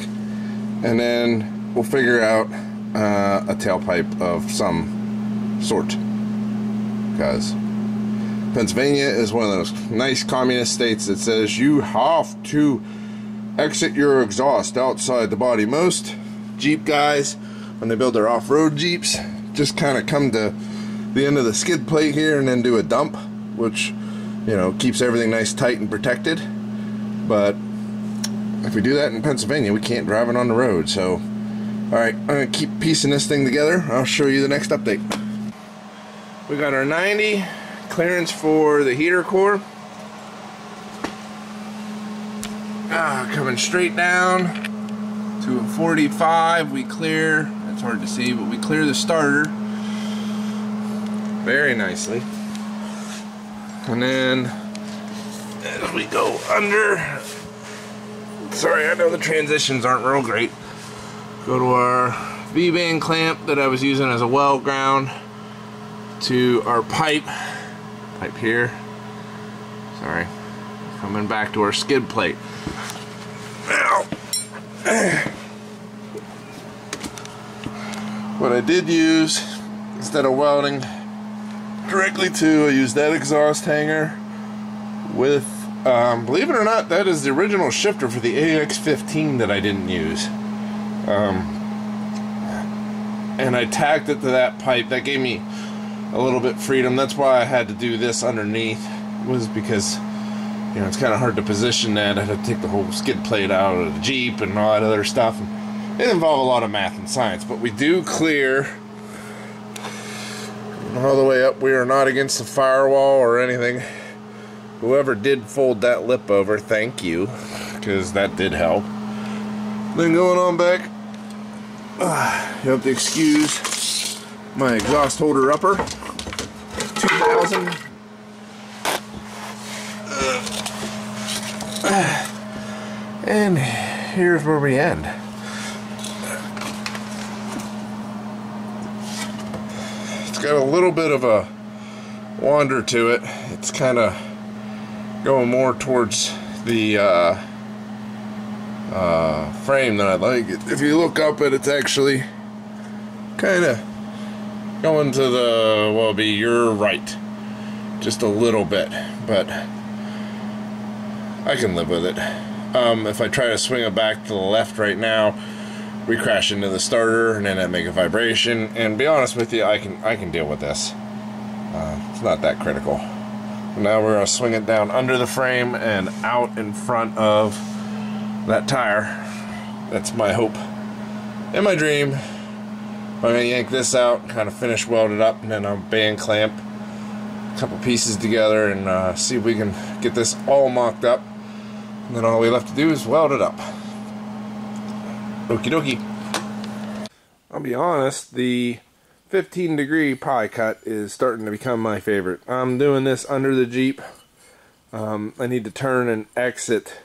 Speaker 1: and then we'll figure out a tailpipe of some sort, because Pennsylvania is one of those nice communist states that says you have to exit your exhaust outside the body. Most Jeep guys, when they build their off-road Jeeps, just kind of come to the end of the skid plate here and then do a dump, which, keeps everything nice, tight, and protected. But if we do that in Pennsylvania, we can't drive it on the road. So alright, I'm going to keep piecing this thing together. I'll show you the next update. We got our 90 clearance for the heater core. Coming straight down to a 45. We clear, it's hard to see, but we clear the starter very nicely. And then as we go under, sorry, I know the transitions aren't real great. Go to our V-band clamp that I was using as a well ground to our pipe here. Sorry, coming back to our skid plate. Now, what I did use, instead of welding directly to, I used that exhaust hanger with, believe it or not, that is the original shifter for the AX15 that I didn't use. And I tacked it to that pipe. That gave me a little bit freedom. That's why I had to do this underneath, was because it's kind of hard to position that. I had to take the whole skid plate out of the Jeep and all that other stuff. And it involved a lot of math and science, but we do clear all the way up. We are not against the firewall or anything. Whoever did fold that lip over, thank you, because that did help. Then going on back, you have to excuse my exhaust holder upper. 2000. And here's where we end. It's got a little bit of a wander to it. It's kind of going more towards the frame than I'd like it. If you look up at it, it's actually kind of going to the, well, be your right. Just a little bit, but I can live with it. If I try to swing it back to the left right now, we crash into the starter and then I make a vibration. And be honest with you, I can deal with this. It's not that critical. Now we're gonna swing it down under the frame and out in front of that tire. That's my hope and my dream. I'm gonna yank this out, kind of finish weld it up, and then I'll band clamp a couple pieces together and see if we can get this all mocked up. And then all we left to do is weld it up. Okie dokie. I'll be honest, the 15-degree pie cut is starting to become my favorite. I'm doing this under the Jeep. I need to turn and exit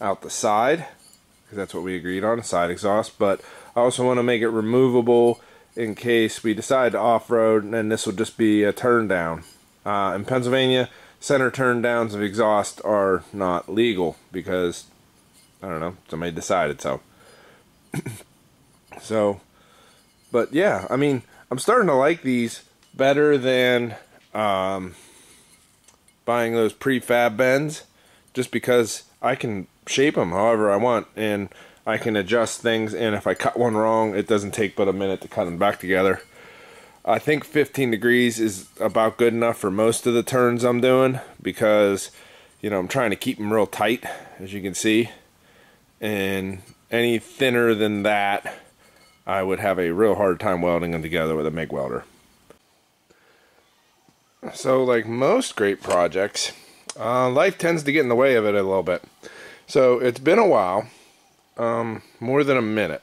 Speaker 1: out the side, because that's what we agreed on, a side exhaust, but I also want to make it removable in case we decide to off-road, and then this will just be a turn down. In Pennsylvania, center turn downs of exhaust are not legal because, I don't know, somebody decided so. So, but yeah, I mean, I'm starting to like these better than buying those prefab bends, just because I can shape them however I want and I can adjust things, and if I cut one wrong, it doesn't take but a minute to cut them back together. I think 15 degrees is about good enough for most of the turns I'm doing, because, you know, I'm trying to keep them real tight, as you can see, and any thinner than that, I would have a real hard time welding them together with a MIG welder. So, like most great projects, life tends to get in the way of it a little bit. So it's been a while, more than a minute,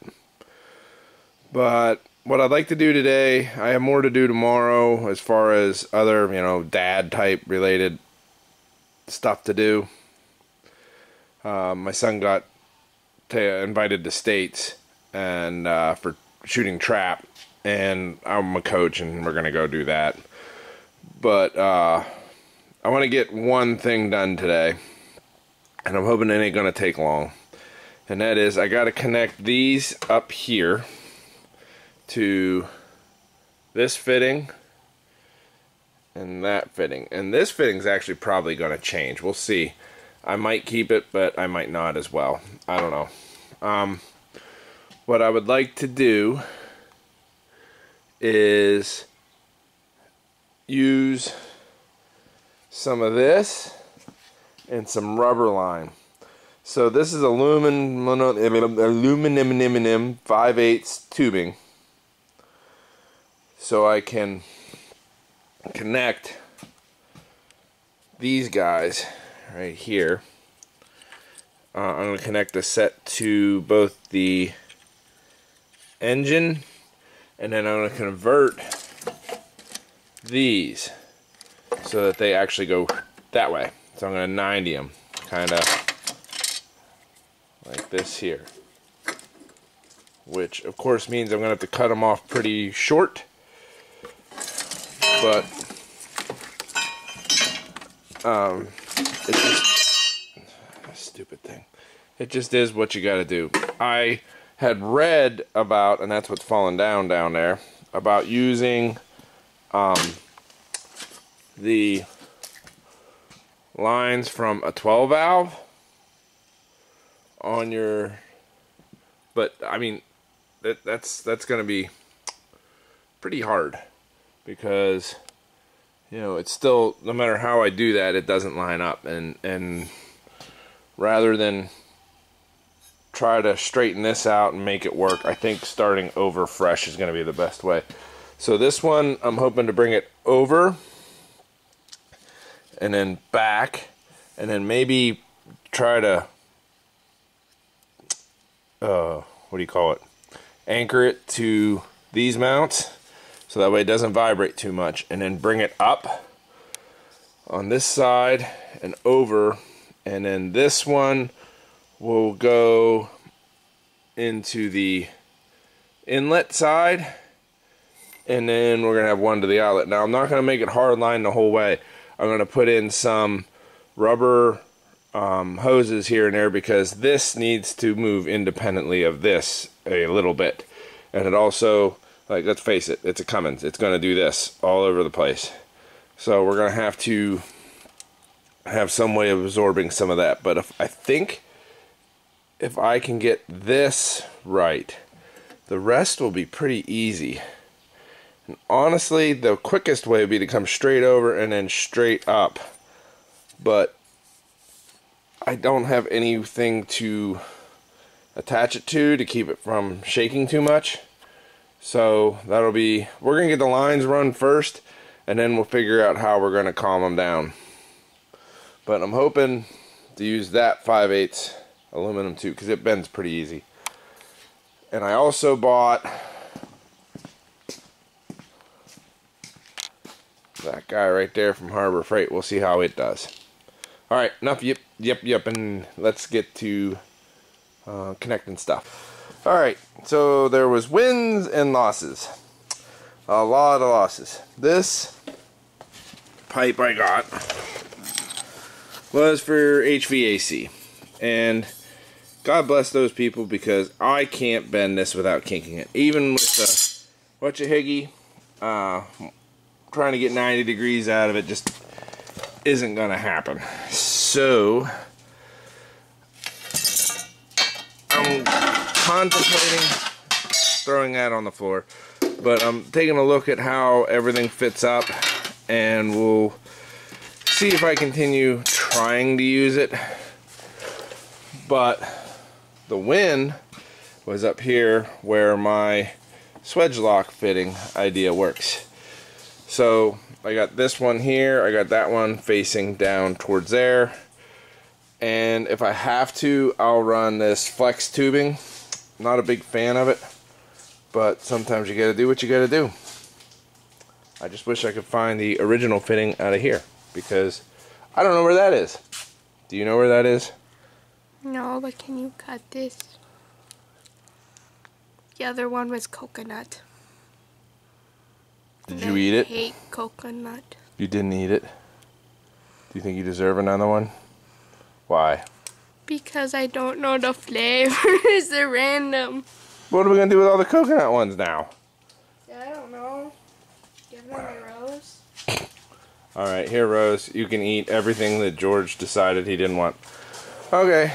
Speaker 1: but what I'd like to do today, I have more to do tomorrow as far as other, you know, dad type related stuff to do. My son got invited to States and for shooting trap, and I'm a coach and we're gonna go do that. But I want to get one thing done today, and I'm hoping it ain't gonna take long, and that is I gotta connect these up here to this fitting and that fitting, and this fitting's actually probably gonna change. We'll see. I might keep it, but I might not as well. I don't know. What I would like to do is use some of this and some rubber line. So this is aluminum 5/8 tubing, so I can connect these guys right here. I'm going to connect the set to both the engine, and then I'm going to convert these so that they actually go that way. So I'm going to 90 them, kind of like this here, which of course means I'm going to have to cut them off pretty short, but it's just a stupid thing. It just is what you got to do. I had read about, and that's what's falling down there, about using the lines from a 12 valve on your, but I mean that's going to be pretty hard, because, you know, it's still, no matter how I do that, it doesn't line up, and rather than try to straighten this out and make it work, I think starting over fresh is going to be the best way. So this one, I'm hoping to bring it over and then back, and then maybe try to what do you call it, anchor it to these mounts so that way it doesn't vibrate too much, and then bring it up on this side and over, and then this one will go into the inlet side, and then we're gonna have one to the outlet. Now I'm not gonna make it hard line the whole way. I'm gonna put in some rubber hoses here and there, because this needs to move independently of this a little bit, and it also Like, let's face it, it's a Cummins. It's going to do this all over the place. So we're going to have some way of absorbing some of that. But I think if I can get this right, the rest will be pretty easy. And honestly, the quickest way would be to come straight over and then straight up. But I don't have anything to attach it to keep it from shaking too much. So that'll be, we're going to get the lines run first, and then we'll figure out how we're going to calm them down. But I'm hoping to use that 5/8 aluminum too, because it bends pretty easy. And I also bought that guy right there from Harbor Freight. We'll see how it does. Alright, enough yep, and let's get to connecting stuff. Alright, so there was wins and losses. A lot of losses. This pipe I got was for HVAC. And God bless those people, because I can't bend this without kinking it. Even with the whatcha-higgy, trying to get 90 degrees out of it just isn't going to happen. So I'm contemplating throwing that on the floor, but I'm taking a look at how everything fits up, and we'll see if I continue trying to use it. But the win was up here where my swedge lock fitting idea works. So I got this one here, I got that one facing down towards there, and if I have to, I'll run this flex tubing. Not a big fan of it, but sometimes you gotta do what you gotta do. I just wish I could find the original fitting out of here, because I don't know where that is. Do you know where that is?
Speaker 2: No, but can you cut this? The other one was coconut.
Speaker 1: Did you eat it?
Speaker 2: I hate coconut.
Speaker 1: You didn't eat it? Do you think you deserve another one? Why?
Speaker 2: Because I don't know the flavors. They're random.
Speaker 1: What are we going to do with all the coconut ones now?
Speaker 2: I don't know. Give them a Rose.
Speaker 1: Alright, here, Rose. You can eat everything that George decided he didn't want. Okay.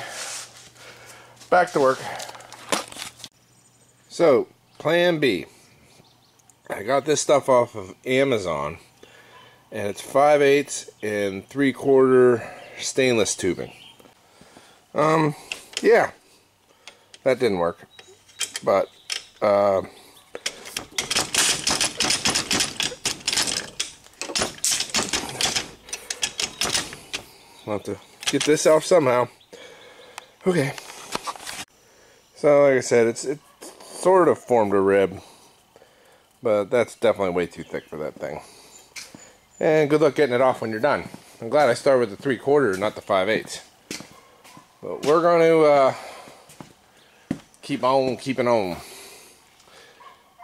Speaker 1: Back to work. So, plan B. I got this stuff off of Amazon, and it's 5/8 and 3/4 stainless tubing. Yeah, that didn't work, but I'll have to get this off somehow. Okay, so like I said, it sort of formed a rib, but that's definitely way too thick for that thing. And good luck getting it off when you're done. I'm glad I started with the 3/4, not the 5/8. But we're going to keep on keeping on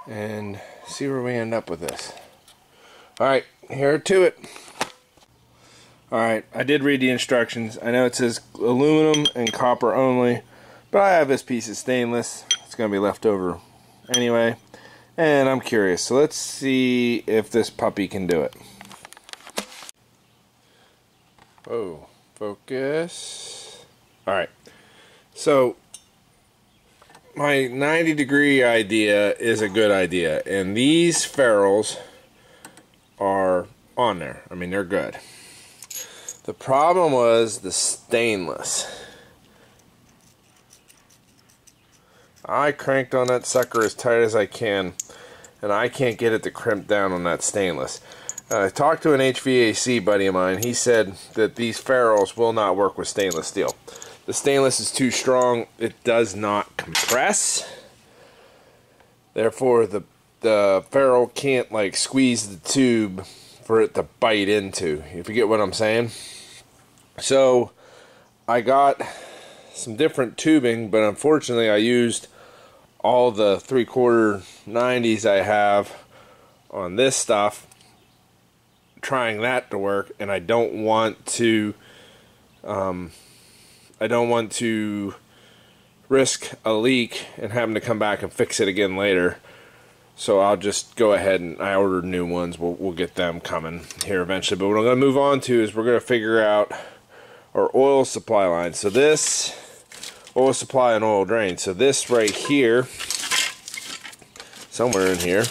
Speaker 1: and see where we end up with this. Alright, here to it. Alright, I did read the instructions. I know it says aluminum and copper only, but I have this piece of stainless. It's going to be left over anyway, and I'm curious. So let's see if this puppy can do it. Whoa, focus. Alright, so my 90-degree idea is a good idea, and these ferrules are on there. I mean, they're good. The problem was the stainless. I cranked on that sucker as tight as I can, and I can't get it to crimp down on that stainless. I talked to an HVAC buddy of mine. He said that these ferrules will not work with stainless steel. The stainless is too strong. It does not compress. Therefore, the ferrule can't like squeeze the tube for it to bite into. If you get what I'm saying. So I got some different tubing, but unfortunately I used all the 3/4 90s I have on this stuff, trying that to work, and I don't want to risk a leak and having to come back and fix it again later. So I'll just go ahead and I ordered new ones. We'll get them coming here eventually. But what I'm going to move on to is we're going to figure out our oil supply line. So this oil supply and oil drain. So this right here, somewhere in here,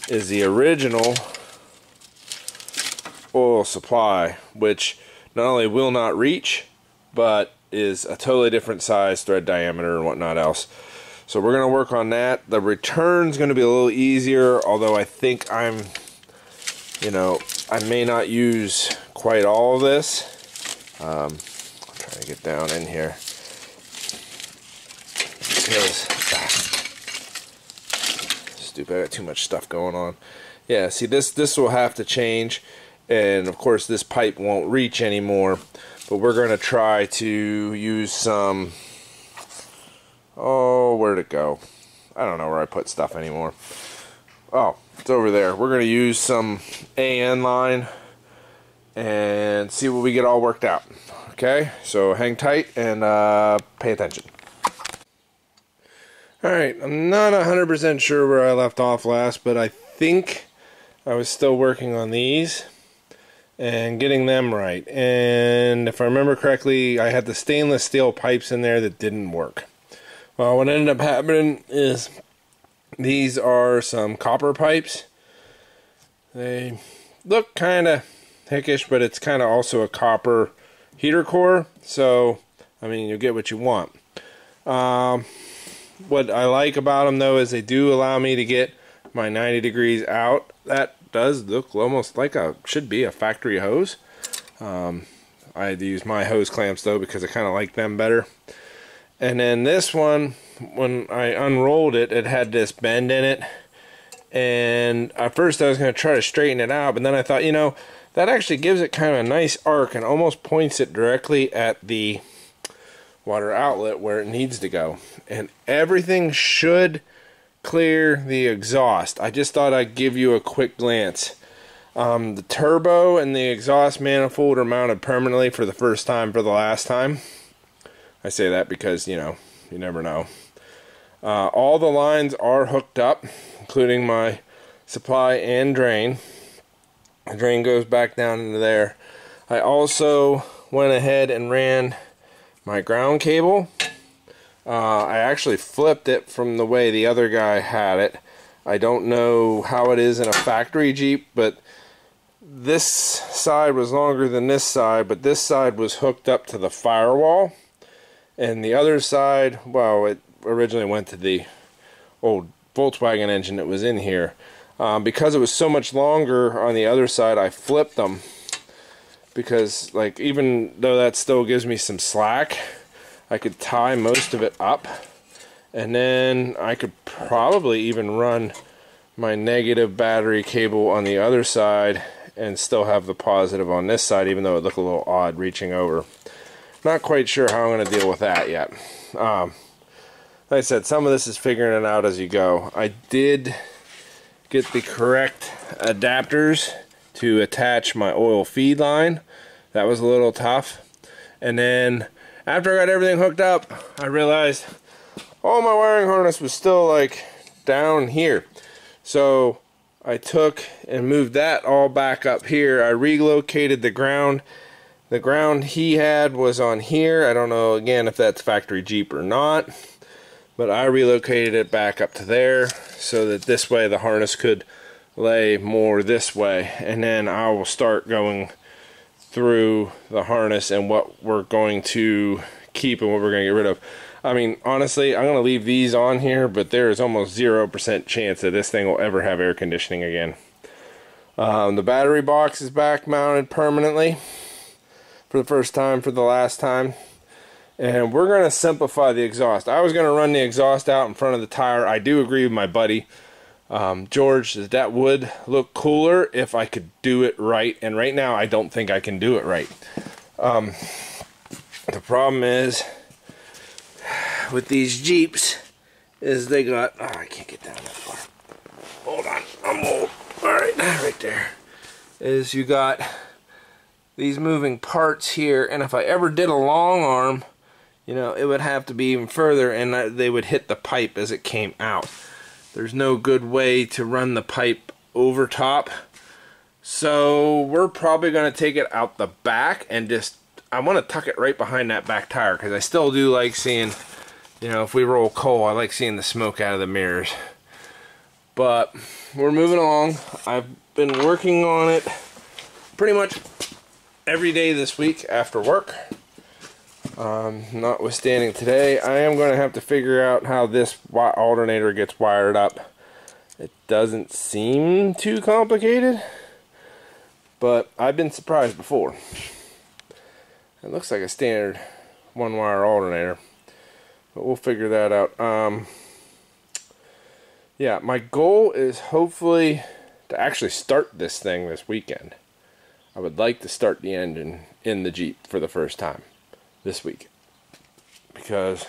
Speaker 1: is the original oil supply, which not only will not reach, but is a totally different size, thread diameter, and whatnot else. So we're going to work on that. The return's going to be a little easier, although I think I may not use quite all of this. I'm trying to get down in here. Stupid, I got too much stuff going on. Yeah, see, this will have to change, and of course this pipe won't reach anymore, but we're going to try to use some, oh, where'd it go? I don't know where I put stuff anymore. Oh, it's over there. We're going to use some AN line and see what we get all worked out. Okay, so hang tight and pay attention. Alright, I'm not 100% sure where I left off last, but I think I was still working on these and getting them right. And if I remember correctly, I had the stainless steel pipes in there that didn't work. Well, what ended up happening is these are some copper pipes. They look kind of hickish, but it's kind of also a copper heater core. So, I mean, you get what you want. What I like about them, though, is they do allow me to get my 90 degrees out. That does look almost like should be a factory hose. I had to use my hose clamps, though, because I kind of like them better. And then this one, when I unrolled it, it had this bend in it. And at first I was going to try to straighten it out, but then I thought, you know, that actually gives it kind of a nice arc and almost points it directly at the water outlet where it needs to go. And everything should clear the exhaust. I just thought I'd give you a quick glance. The turbo and the exhaust manifold are mounted permanently for the first time for the last time. I say that because, you know, you never know. All the lines are hooked up, including my supply and drain. The drain goes back down into there. I also went ahead and ran my ground cable. I actually flipped it from the way the other guy had it. I don't know how it is in a factory Jeep, but this side was longer than this side, but this side was hooked up to the firewall, and the other side, well, it originally went to the old Volkswagen engine that was in here. Because it was so much longer on the other side, I flipped them, because, like, even though that still gives me some slack, I could tie most of it up, and then I could probably even run my negative battery cable on the other side and still have the positive on this side, even though it looked a little odd reaching over. Not quite sure how I'm going to deal with that yet. Like I said, some of this is figuring it out as you go. I did get the correct adapters to attach my oil feed line. That was a little tough. And then after I got everything hooked up, I realized all my wiring harness was still like down here. So I took and moved that all back up here. I relocated the ground. The ground he had was on here. I don't know, again, if that's factory Jeep or not, but I relocated it back up to there so that this way the harness could lay more this way. And then I will start going through the harness and what we're going to keep and what we're going to get rid of. I mean, honestly, I'm going to leave these on here, but there is almost 0% chance that this thing will ever have air conditioning again. The battery box is back mounted permanently for the first time, for the last time. And we're going to simplify the exhaust. I was going to run the exhaust out in front of the tire. I do agree with my buddy George that would look cooler if I could do it right, and right now I don't think I can do it right. The problem is with these Jeeps is they got, oh, I can't get down that far. Hold on, I'm old. Alright, right there. Is you got these moving parts here, and if I ever did a long arm, you know, it would have to be even further, and they would hit the pipe as it came out. There's no good way to run the pipe over top, so we're probably going to take it out the back and just, I want to tuck it right behind that back tire, because I still do like seeing, you know, if we roll coal, I like seeing the smoke out of the mirrors. But we're moving along. I've been working on it pretty much every day this week after work. Notwithstanding today, I am going to have to figure out how this alternator gets wired up. It doesn't seem too complicated, but I've been surprised before. It looks like a standard one-wire alternator, but we'll figure that out. Yeah, my goal is hopefully to actually start this thing this weekend. I would like to start the engine in the Jeep for the first time this week, because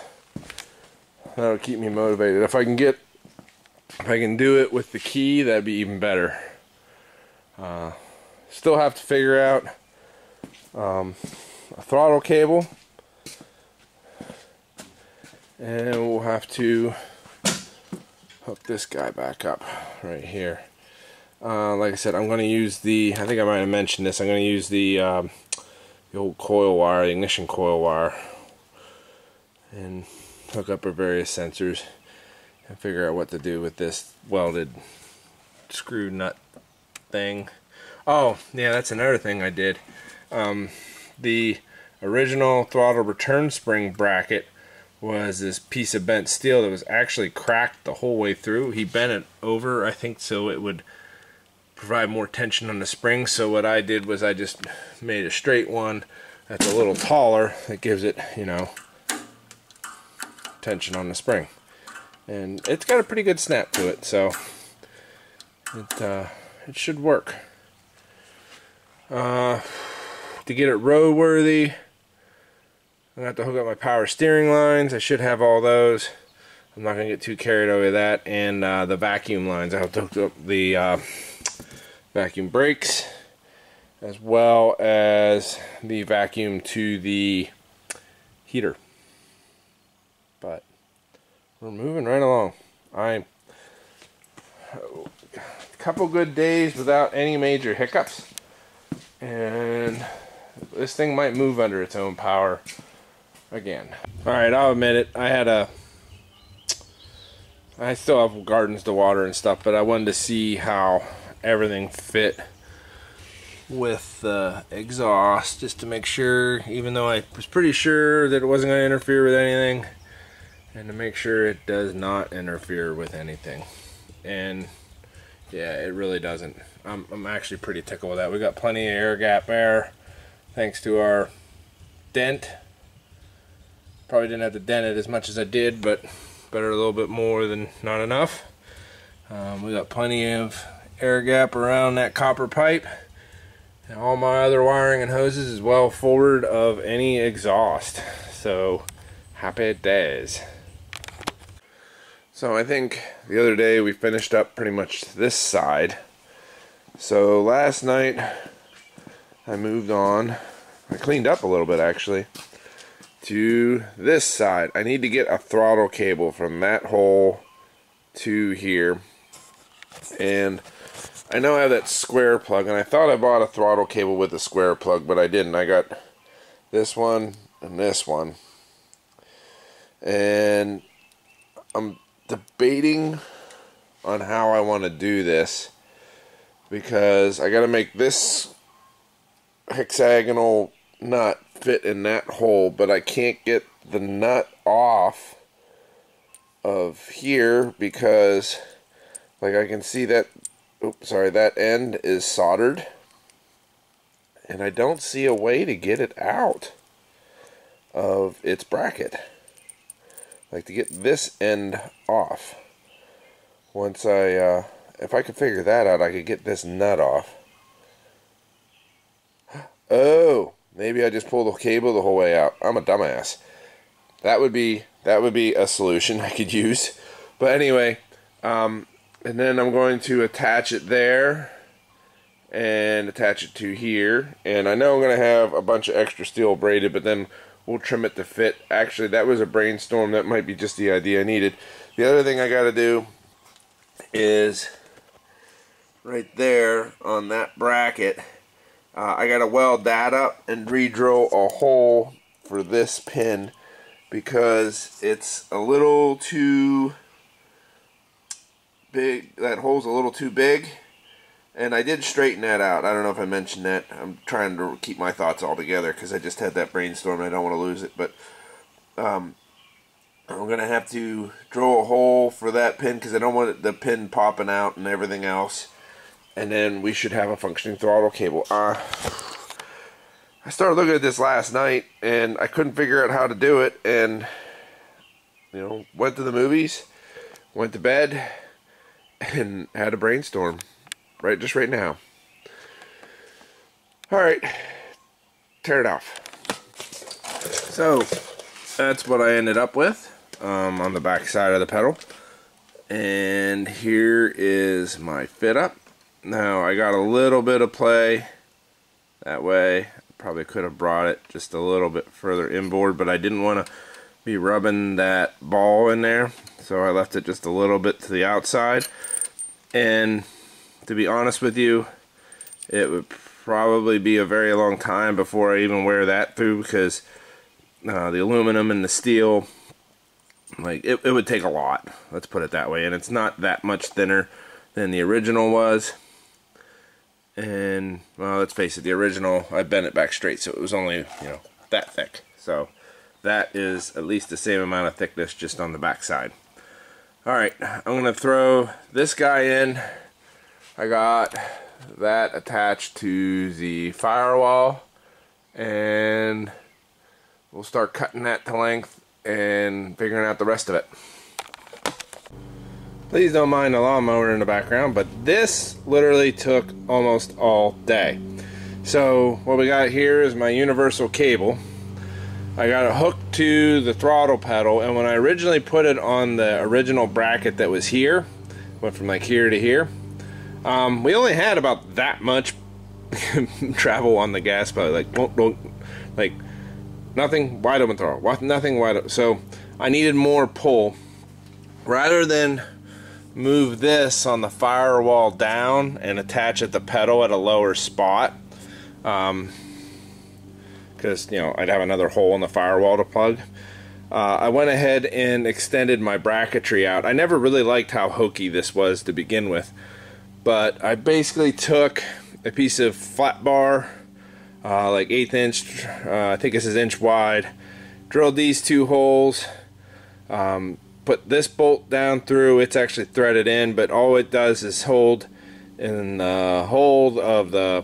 Speaker 1: that'll keep me motivated. If I can do it with the key, that'd be even better. Still have to figure out a throttle cable, and we'll have to hook this guy back up right here. Like I said, I'm going to use the, I think I might have mentioned this, I'm going to use the old coil wire, the ignition coil wire, and hook up our various sensors and figure out what to do with this welded screw nut thing. Oh, yeah, that's another thing I did. The original throttle return spring bracket was this piece of bent steel that was actually cracked the whole way through. He bent it over, I think, so it would provide more tension on the spring. So what I did was I just made a straight one that's a little taller that gives it, you know, tension on the spring. And it's got a pretty good snap to it, so it should work. To get it roadworthy, I'm going to have to hook up my power steering lines. I should have all those. I'm not going to get too carried away with that. And the vacuum lines. I have to hook up the vacuum brakes, as well as the vacuum to the heater. But we're moving right along. I'm a couple good days without any major hiccups, and this thing might move under its own power again. Alright, I'll admit it, I still have gardens to water and stuff, but I wanted to see how everything fit with the exhaust, just to make sure, even though I was pretty sure that it wasn't going to interfere with anything, and to make sure it does not interfere with anything. And yeah, it really doesn't. I'm actually pretty tickled with that. We got plenty of air gap there, thanks to our dent. Probably didn't have to dent it as much as I did, but better a little bit more than not enough. We got plenty of air gap around that copper pipe, and all my other wiring and hoses is well forward of any exhaust, so happy days. So I think the other day we finished up pretty much this side. So last night I moved on, I cleaned up a little bit actually, to this side. I need to get a throttle cable from that hole to here, and I know I have that square plug, and I thought I bought a throttle cable with a square plug, but I didn't. I got this one and this one, and I'm debating on how I want to do this, because I got to make this hexagonal nut fit in that hole, but I can't get the nut off of here because, like, I can see that, oops, sorry, that end is soldered, and I don't see a way to get it out of its bracket, like to get this end off. Once I if I could figure that out, I could get this nut off. Oh, maybe I just pull the cable the whole way out. I'm a dumbass. That would be a solution I could use. But anyway, and then I'm going to attach it there and attach it to here. And I know I'm going to have a bunch of extra steel braided, but then we'll trim it to fit. Actually, that was a brainstorm. That might be just the idea I needed. The other thing I got to do is right there on that bracket, I got to weld that up and re-drill a hole for this pin because it's a little too big. That hole's a little too big, and I did straighten that out. I don't know if I mentioned that. I'm trying to keep my thoughts all together because I just had that brainstorm and I don't want to lose it. But I'm gonna have to drill a hole for that pin because I don't want the pin popping out and everything else. And then we should have a functioning throttle cable. I started looking at this last night and I couldn't figure out how to do it, and went to the movies, went to bed, and had a brainstorm just right now. Alright, tear it off. So that's what I ended up with on the back side of the pedal, and here is my fit up. Now I got a little bit of play that way. Probably could have brought it just a little bit further inboard, but I didn't want to be rubbing that ball in there, so I left it just a little bit to the outside. And to be honest with you, it would probably be a very long time before I even wear that through, because the aluminum and the steel, like it would take a lot, let's put it that way, and it's not that much thinner than the original was. And well, let's face it, the original, I bent it back straight, so it was only that thick. So that is at least the same amount of thickness just on the back side. Alright, I'm gonna throw this guy in. I got that attached to the firewall, and we'll start cutting that to length and figuring out the rest of it. Please don't mind the lawnmower in the background, but this literally took almost all day. So what we got here is my universal cable. I got it hooked to the throttle pedal, and when I originally put it on the original bracket that was here, went from like here to here, we only had about that much travel on the gas pedal, like nothing wide open throttle, nothing wide open. So I needed more pull. Rather than move this on the firewall down and attach at the pedal at a lower spot, because I'd have another hole in the firewall to plug, I went ahead and extended my bracketry out. I never really liked how hokey this was to begin with, but I basically took a piece of flat bar, like 1/8 inch, I think this is inch wide, drilled these two holes, put this bolt down through. It's actually threaded in, but all it does is hold in the hold of the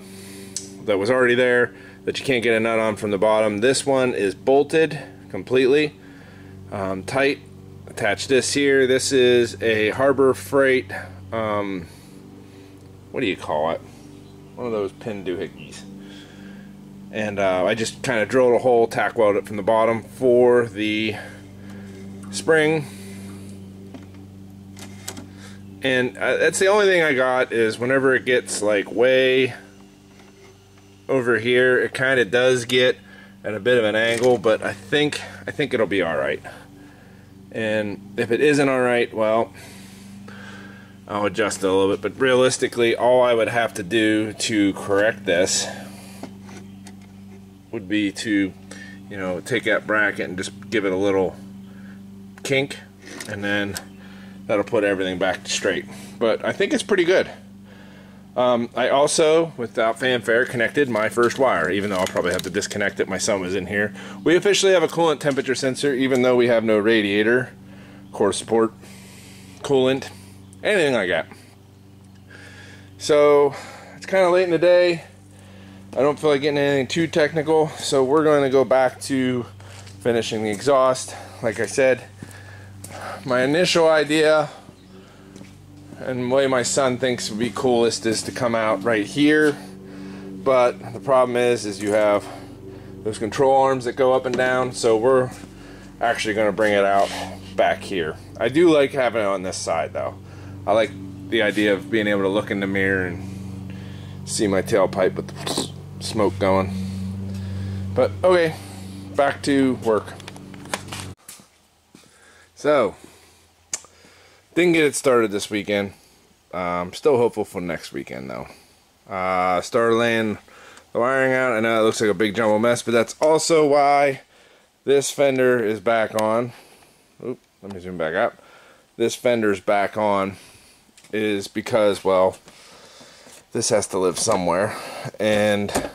Speaker 1: that was already there that you can't get a nut on from the bottom. This one is bolted completely tight. Attach this here. This is a Harbor Freight, what do you call it? One of those pin doohickeys. And I just kind of drilled a hole, tack welded it from the bottom for the spring. And that's the only thing I got, is whenever it gets like way over here, it kind of does get at a bit of an angle, but I think it'll be alright. And if it isn't alright, well, I'll adjust it a little bit. But realistically, all I would have to do to correct this would be to take that bracket and just give it a little kink, and then that'll put everything back straight. But I think it's pretty good. I also, without fanfare, connected my first wire, even though I'll probably have to disconnect it. My son was in here. We officially have a coolant temperature sensor, even though we have no radiator, core support, coolant, anything like that. So it's kind of late in the day. I don't feel like getting anything too technical, so we're going to go back to finishing the exhaust. Like I said, my initial idea, and the way my son thinks would be coolest, is to come out right here. But the problem is you have those control arms that go up and down, so we're actually going to bring it out back here. I do like having it on this side though. I like the idea of being able to look in the mirror and see my tailpipe with the smoke going. But okay, back to work. So, didn't get it started this weekend. Still hopeful for next weekend though. Started laying the wiring out. I know it looks like a big jumble mess, but that's also why this fender is back on. Oop, let me zoom back up. This fender's back on is because, well, this has to live somewhere, and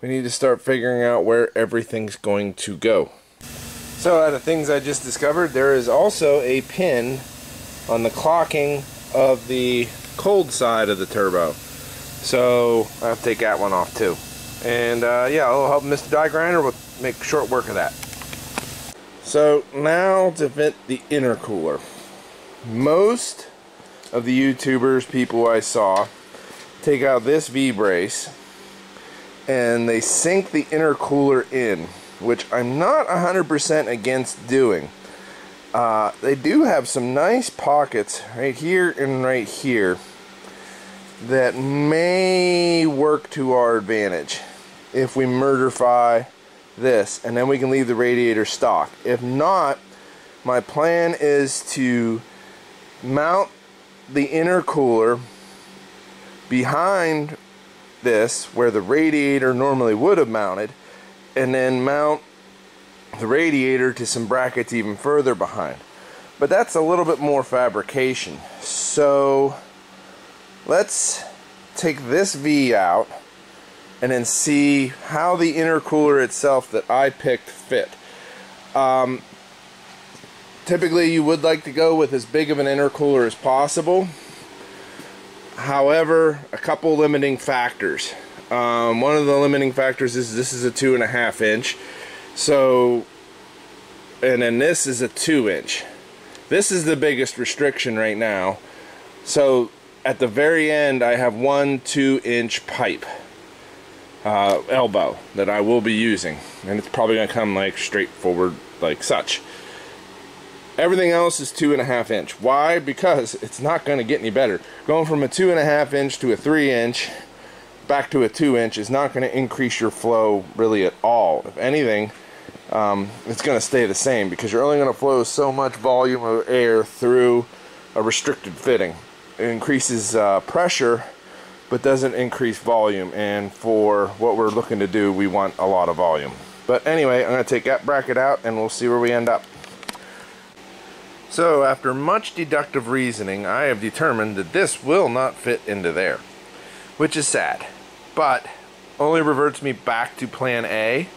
Speaker 1: we need to start figuring out where everything's going to go. So out of things I just discovered, there is also a pin on the clocking of the cold side of the turbo. So I have to take that one off too. And yeah, I'll help Mr. Die Grinder. We'll make short work of that. So now to fit the intercooler. Most of the YouTubers, people I saw, take out this V-brace and they sink the intercooler in, which I'm not 100% against doing. They do have some nice pockets right here and right here that may work to our advantage if we murderify this, and then we can leave the radiator stock. If not, my plan is to mount the intercooler behind this where the radiator normally would have mounted, and then mount the radiator to some brackets even further behind. But that's a little bit more fabrication. So let's take this V out and then see how the intercooler itself that I picked fit. Typically you would like to go with as big of an intercooler as possible. However, a couple limiting factors. One of the limiting factors is this is a 2.5 inch. So, and then this is a 2 inch. This is the biggest restriction right now. So at the very end I have one 2 inch pipe elbow that I will be using, and it's probably going to come like straight forward like such. Everything else is 2.5 inch. Why? Because it's not going to get any better. Going from a 2.5 inch to a 3 inch back to a 2 inch is not going to increase your flow really at all. If anything, it's going to stay the same, because you're only going to flow so much volume of air through a restricted fitting. It increases pressure but doesn't increase volume, and for what we're looking to do, we want a lot of volume. But anyway, I'm going to take that bracket out and we'll see where we end up. So after much deductive reasoning, I have determined that this will not fit into there, which is sad, but only reverts me back to plan A,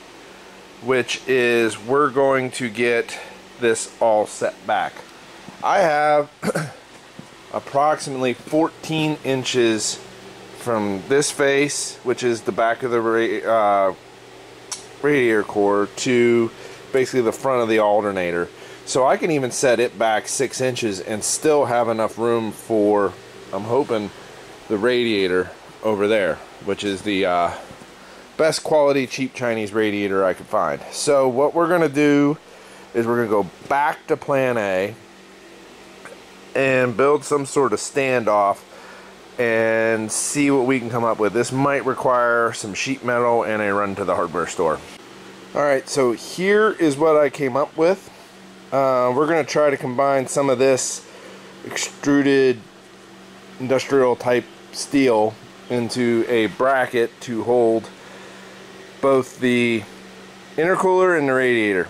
Speaker 1: which is we're going to get this all set back. I have approximately 14 inches from this face, which is the back of the radiator core, to basically the front of the alternator. So I can even set it back 6 inches and still have enough room for, I'm hoping, the radiator over there, which is the best quality cheap Chinese radiator I could find. So what we're going to do is we're going to go back to plan A and build some sort of standoff and see what we can come up with. This might require some sheet metal and a run to the hardware store. Alright, so here is what I came up with. We're going to try to combine some of this extruded industrial type steel into a bracket to hold both the intercooler and the radiator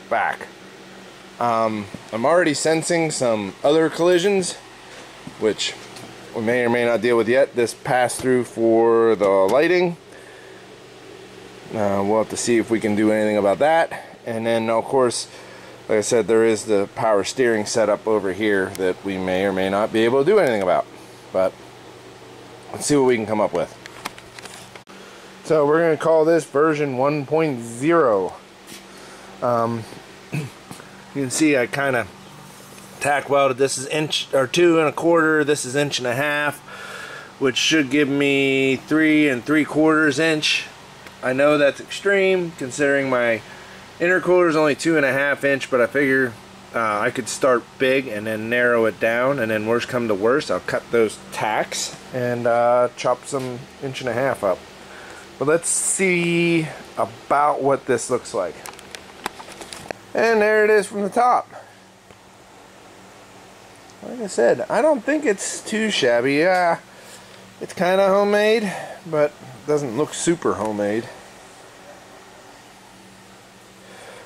Speaker 1: back. I'm already sensing some other collisions, which we may or may not deal with yet. This pass-through for the lighting, we'll have to see if we can do anything about that. And then of course, like I said, there is the power steering setup over here that we may or may not be able to do anything about, but let's see what we can come up with. So we're going to call this version 1.0. You can see I kind of tack welded. This is 2 1/4, this is 1.5 inches, which should give me 3 3/4 inch. I know that's extreme considering my intercooler is only 2.5 inch, but I figure I could start big and then narrow it down, and then worst come to worst, I'll cut those tacks and chop some 1.5 inches up. But let's see about what this looks like. And there it is from the top. Like I said, I don't think it's too shabby. Yeah, it's kind of homemade, but it doesn't look super homemade.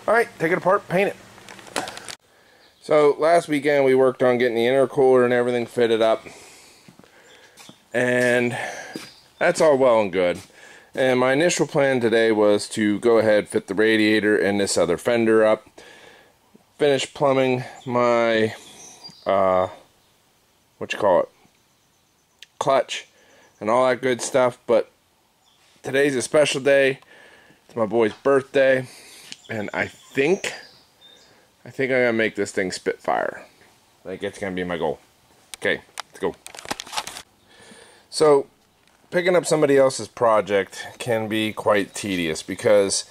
Speaker 1: Alright, take it apart, paint it. So last weekend we worked on getting the intercooler and everything fitted up. And that's all well and good. And my initial plan today was to go ahead, fit the radiator and this other fender up. Finish plumbing my, clutch and all that good stuff. But today's a special day. It's my boy's birthday. And I think I'm gonna make this thing spit fire. Like, it's gonna be my goal. Okay, let's go. So, picking up somebody else's project can be quite tedious because,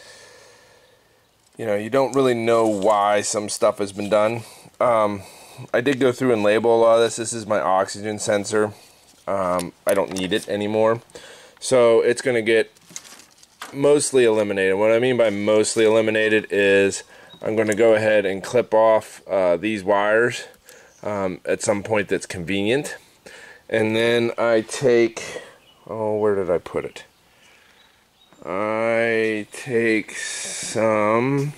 Speaker 1: you know, you don't really know why some stuff has been done. I did go through and label a lot of this. This is my oxygen sensor. I don't need it anymore. So, it's gonna get mostly eliminated. What I mean by mostly eliminated is I'm going to go ahead and clip off these wires at some point that's convenient, and then I take, oh, where did I put it? I take some,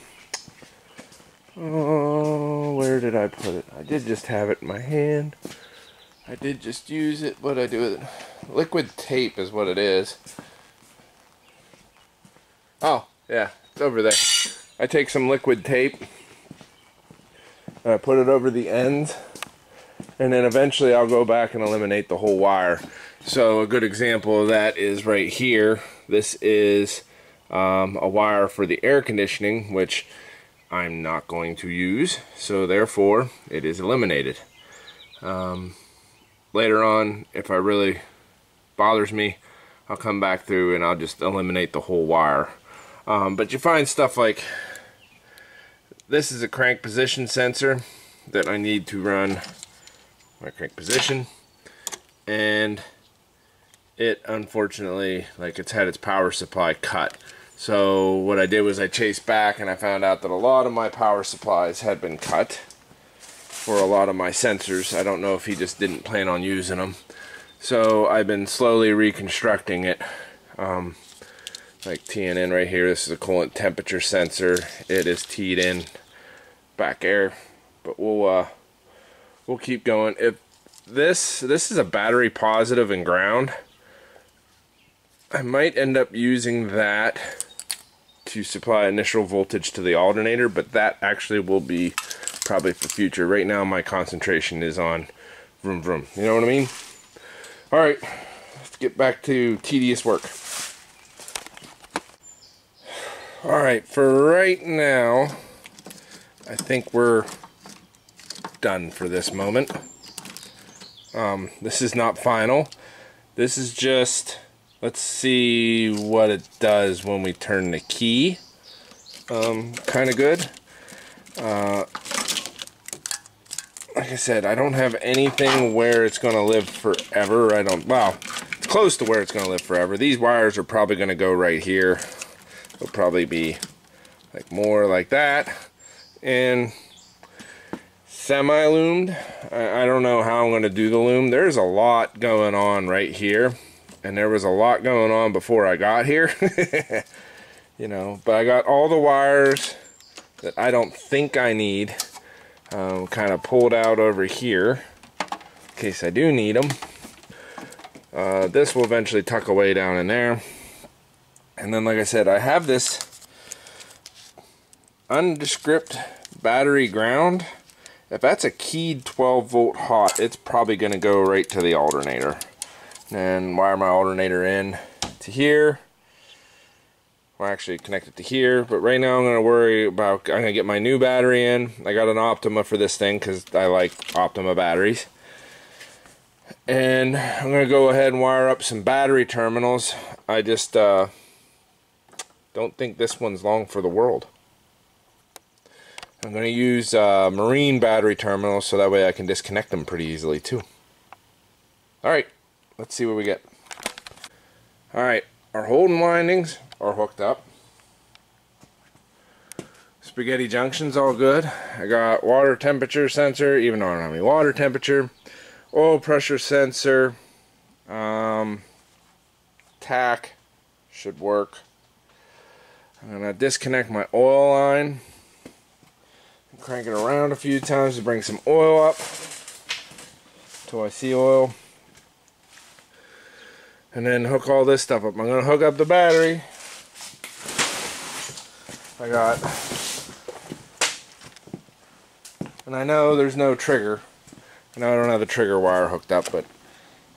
Speaker 1: oh, where did I put it? I did just have it in my hand. I did just use it. What did I do with it? Liquid tape is what it is. Oh, yeah, it's over there. I take some liquid tape and I put it over the ends, and then eventually I'll go back and eliminate the whole wire. So a good example of that is right here. This is a wire for the air conditioning, which I'm not going to use, so therefore it is eliminated. Later on, if it really bothers me, I'll come back through and I'll just eliminate the whole wire. But you find stuff like this is a crank position sensor that I need to run my crank position, and it unfortunately, like, it's had its power supply cut. So what I did was I chased back and I found out that a lot of my power supplies had been cut for a lot of my sensors. I don't know if he just didn't plan on using them. So I've been slowly reconstructing it. Like teeing in right here, this is a coolant temperature sensor. It is teed in back air, but we'll keep going. If this is a battery positive and ground, I might end up using that to supply initial voltage to the alternator, but that actually will be probably for future. Right now my concentration is on vroom vroom, you know what I mean? Alright, let's get back to tedious work. Alright, for right now, I think we're done for this moment. This is not final. This is just, let's see what it does when we turn the key. Kind of good. Like I said, I don't have anything where it's going to live forever. Well, it's close to where it's going to live forever. These wires are probably going to go right here. It'll probably be like more like that, and semi-loomed. I don't know how I'm going to do the loom. There's a lot going on right here, and there was a lot going on before I got here. You know, but I got all the wires that I don't think I need kind of pulled out over here in case I do need them. This will eventually tuck away down in there. And then, like I said, I have this undescript battery ground. If that's a keyed 12 volt hot, it's probably going to go right to the alternator. And wire my alternator in to here. Well, actually connect it to here, but right now I'm going to worry about, I'm going to get my new battery in. I got an Optima for this thing because I like Optima batteries. And I'm going to go ahead and wire up some battery terminals. I just don't think this one's long for the world. I'm going to use marine battery terminals so that way I can disconnect them pretty easily too. Alright, let's see what we get. Alright, our Holden windings are hooked up. Spaghetti junction's all good. I got water temperature sensor, even though I don't have any water temperature. Oil pressure sensor. Tack should work. I'm gonna disconnect my oil line. Crank it around a few times to bring some oil up until I see oil. And then hook all this stuff up. I'm gonna hook up the battery. And I know there's no trigger. I know I don't have the trigger wire hooked up, but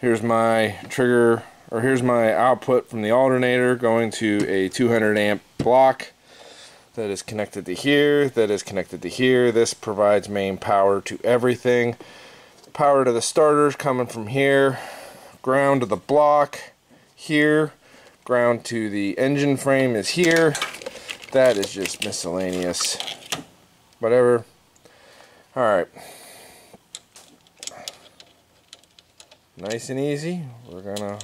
Speaker 1: here's my trigger, or here's my output from the alternator going to a 200 amp block that is connected to here, that is connected to here. This provides main power to everything. Power to the starters coming from here, ground to the block here, ground to the engine frame is here. That is just miscellaneous, whatever. Alright, nice and easy. We're gonna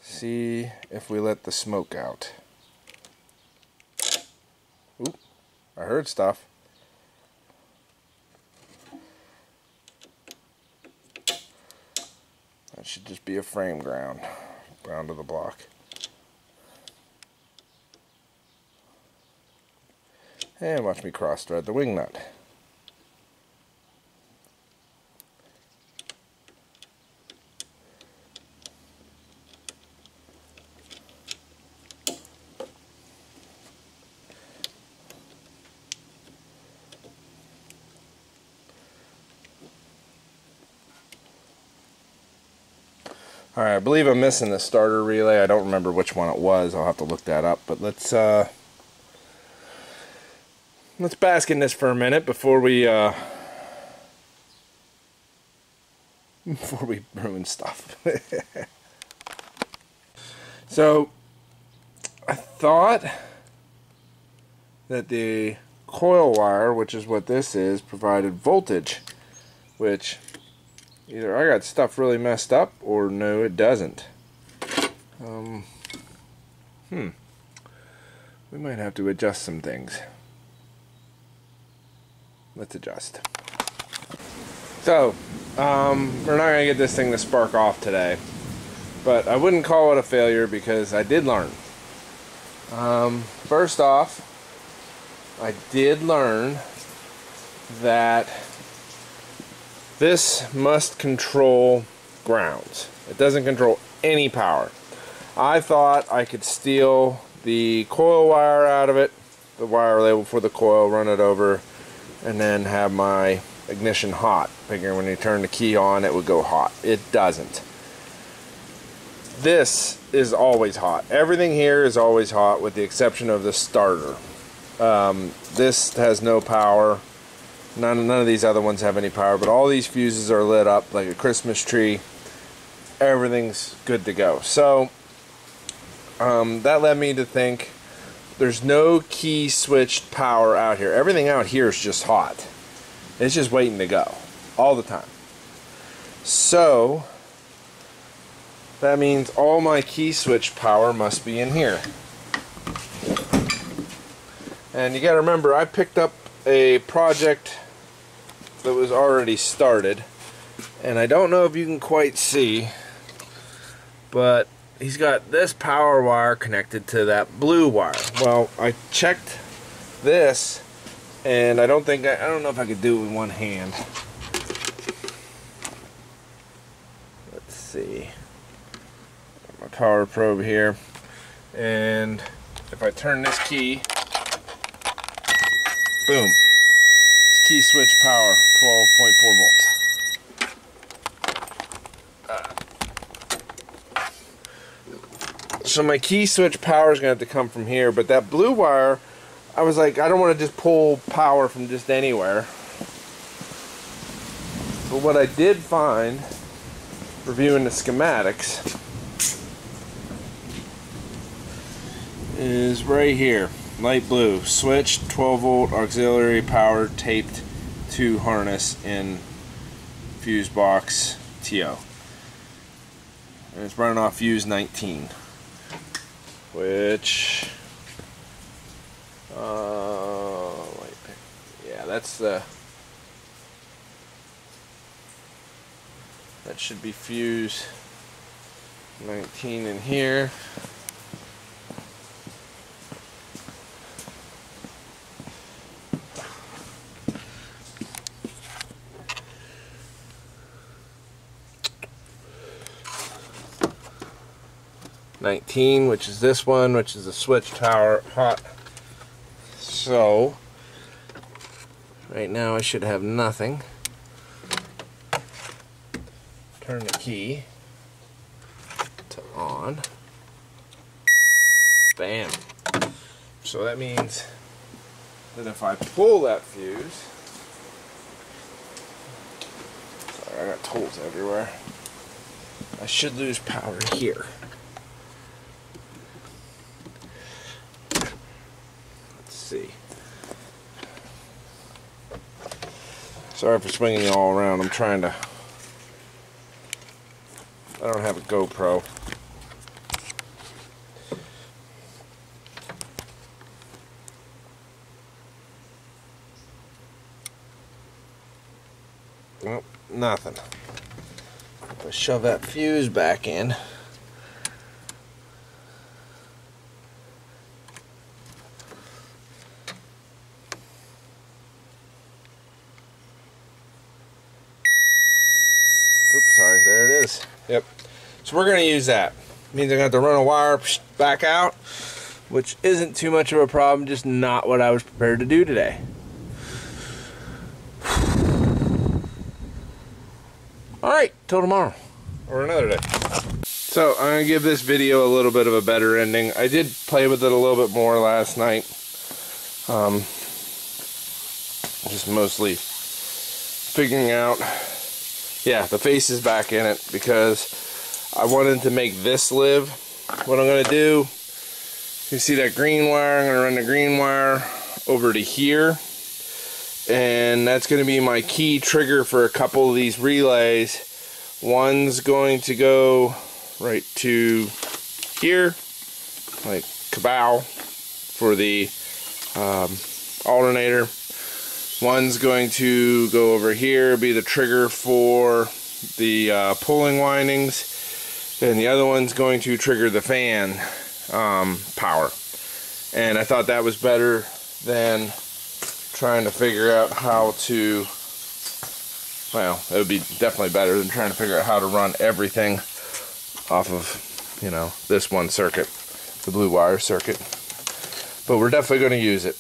Speaker 1: see if we let the smoke out. Oop, I heard stuff. That should just be a frame ground to the block. And watch me cross thread the wing nut. Alright, I believe I'm missing the starter relay. I don't remember which one it was. I'll have to look that up. But let's bask in this for a minute before we ruin stuff. So I thought that the coil wire, which is what this is, provided voltage, which either I got stuff really messed up or no, it doesn't. We might have to adjust some things. Let's adjust. So, we're not going to get this thing to spark off today, but I wouldn't call it a failure because I did learn. First off, I did learn that this must control grounds. It doesn't control any power. I thought I could steal the coil wire out of it, the wire label for the coil, run it over, and then have my ignition hot. Figuring when you turn the key on it would go hot. It doesn't. This is always hot. Everything here is always hot with the exception of the starter. This has no power. None of these other ones have any power, but all these fuses are lit up like a Christmas tree. Everything's good to go. So that led me to think there's no key switched power out here. Everything out here is just hot. It's just waiting to go all the time. So that means all my key switch power must be in here. And you gotta remember, I picked up a project that was already started, and I don't know if you can quite see, but he's got this power wire connected to that blue wire. Well, I checked this, and I don't know if I could do it with one hand. Let's see. My power probe here, and if I turn this key, boom. It's key switch power, 12.4 volts. So my key switch power is going to have to come from here, but that blue wire, I was like, I don't want to just pull power from just anywhere. But what I did find, reviewing the schematics, is right here. Light blue, switch, 12 volt auxiliary power taped to harness in fuse box TO. And it's running off fuse 19. Which Wait. Yeah, that's the... That should be fuse 19 in here. Which is this one, which is the switch power hot. So right now I should have nothing. Turn the key to on. Bam. So that means that if I pull that fuse, sorry, I got tools everywhere, I should lose power here. See. Sorry for swinging you all around. I'm trying to... I don't have a GoPro. Nope, nothing. If I shove that fuse back in, oops, sorry, there it is. Yep. So we're going to use that. Means I'm going to have to run a wire back out, which isn't too much of a problem, just not what I was prepared to do today. Alright, till tomorrow. Or another day. So I'm going to give this video a little bit of a better ending. I did play with it a little bit more last night. Just mostly figuring out... Yeah, the face is back in it because I wanted to make this live. What I'm going to do, you see that green wire, I'm going to run the green wire over to here. And that's going to be my key trigger for a couple of these relays. One's going to go right to here, like kabow, for the alternator. One's going to go over here, be the trigger for the pulling windings, and the other one's going to trigger the fan power. And I thought that was better than trying to figure out how to, well, it would be definitely better than trying to figure out how to run everything off of, you know, this one circuit, the blue wire circuit. But we're definitely going to use it.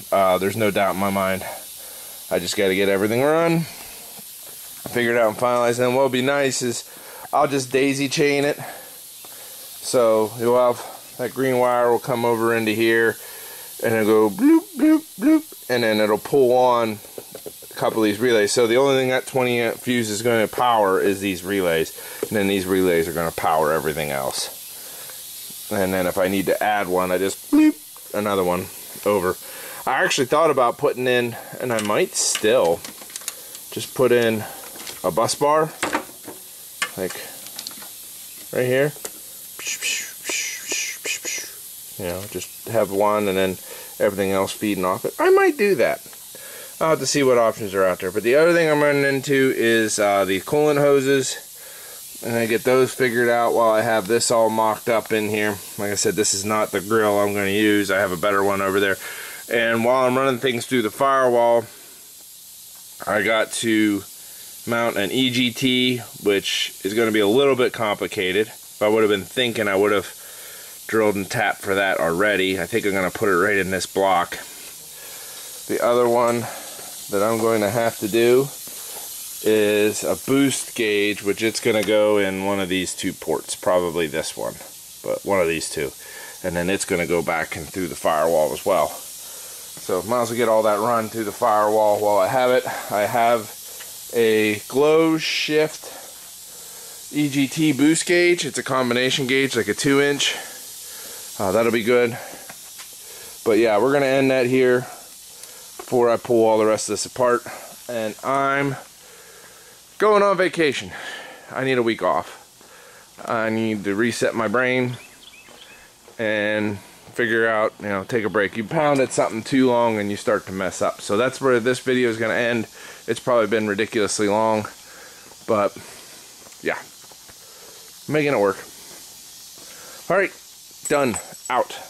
Speaker 1: There's no doubt in my mind. I just got to get everything run, figure it out and finalize. And what'll be nice is I'll just daisy chain it. So you'll have that green wire will come over into here and it'll go bloop, bloop, bloop, and then it'll pull on a couple of these relays. So the only thing that 20 amp fuse is going to power is these relays, and then these relays are going to power everything else. And then if I need to add one, I just bloop another one over. I actually thought about putting in, and I might still just put in a bus bar, like right here. You know, just have one and then everything else feeding off it. I might do that. I'll have to see what options are out there. But the other thing I'm running into is the coolant hoses, and I get those figured out while I have this all mocked up in here. Like I said, this is not the grill I'm going to use. I have a better one over there. And while I'm running things through the firewall, I got to mount an EGT, which is going to be a little bit complicated. If I would have been thinking, I would have drilled and tapped for that already. I think I'm going to put it right in this block. The other one that I'm going to have to do is a boost gauge, which it's going to go in one of these two ports, probably this one, but one of these two. And then it's going to go back and through the firewall as well. So might as well get all that run through the firewall while I have it. I have a glow shift EGT boost gauge. It's a combination gauge, like a 2-inch. That'll be good. But yeah, we're going to end that here before I pull all the rest of this apart. And I'm going on vacation. I need a week off. I need to reset my brain and figure out, you know, take a break. You pound at something too long and you start to mess up. So that's where this video is going to end. It's probably been ridiculously long, but yeah, making it work. All right, done, out.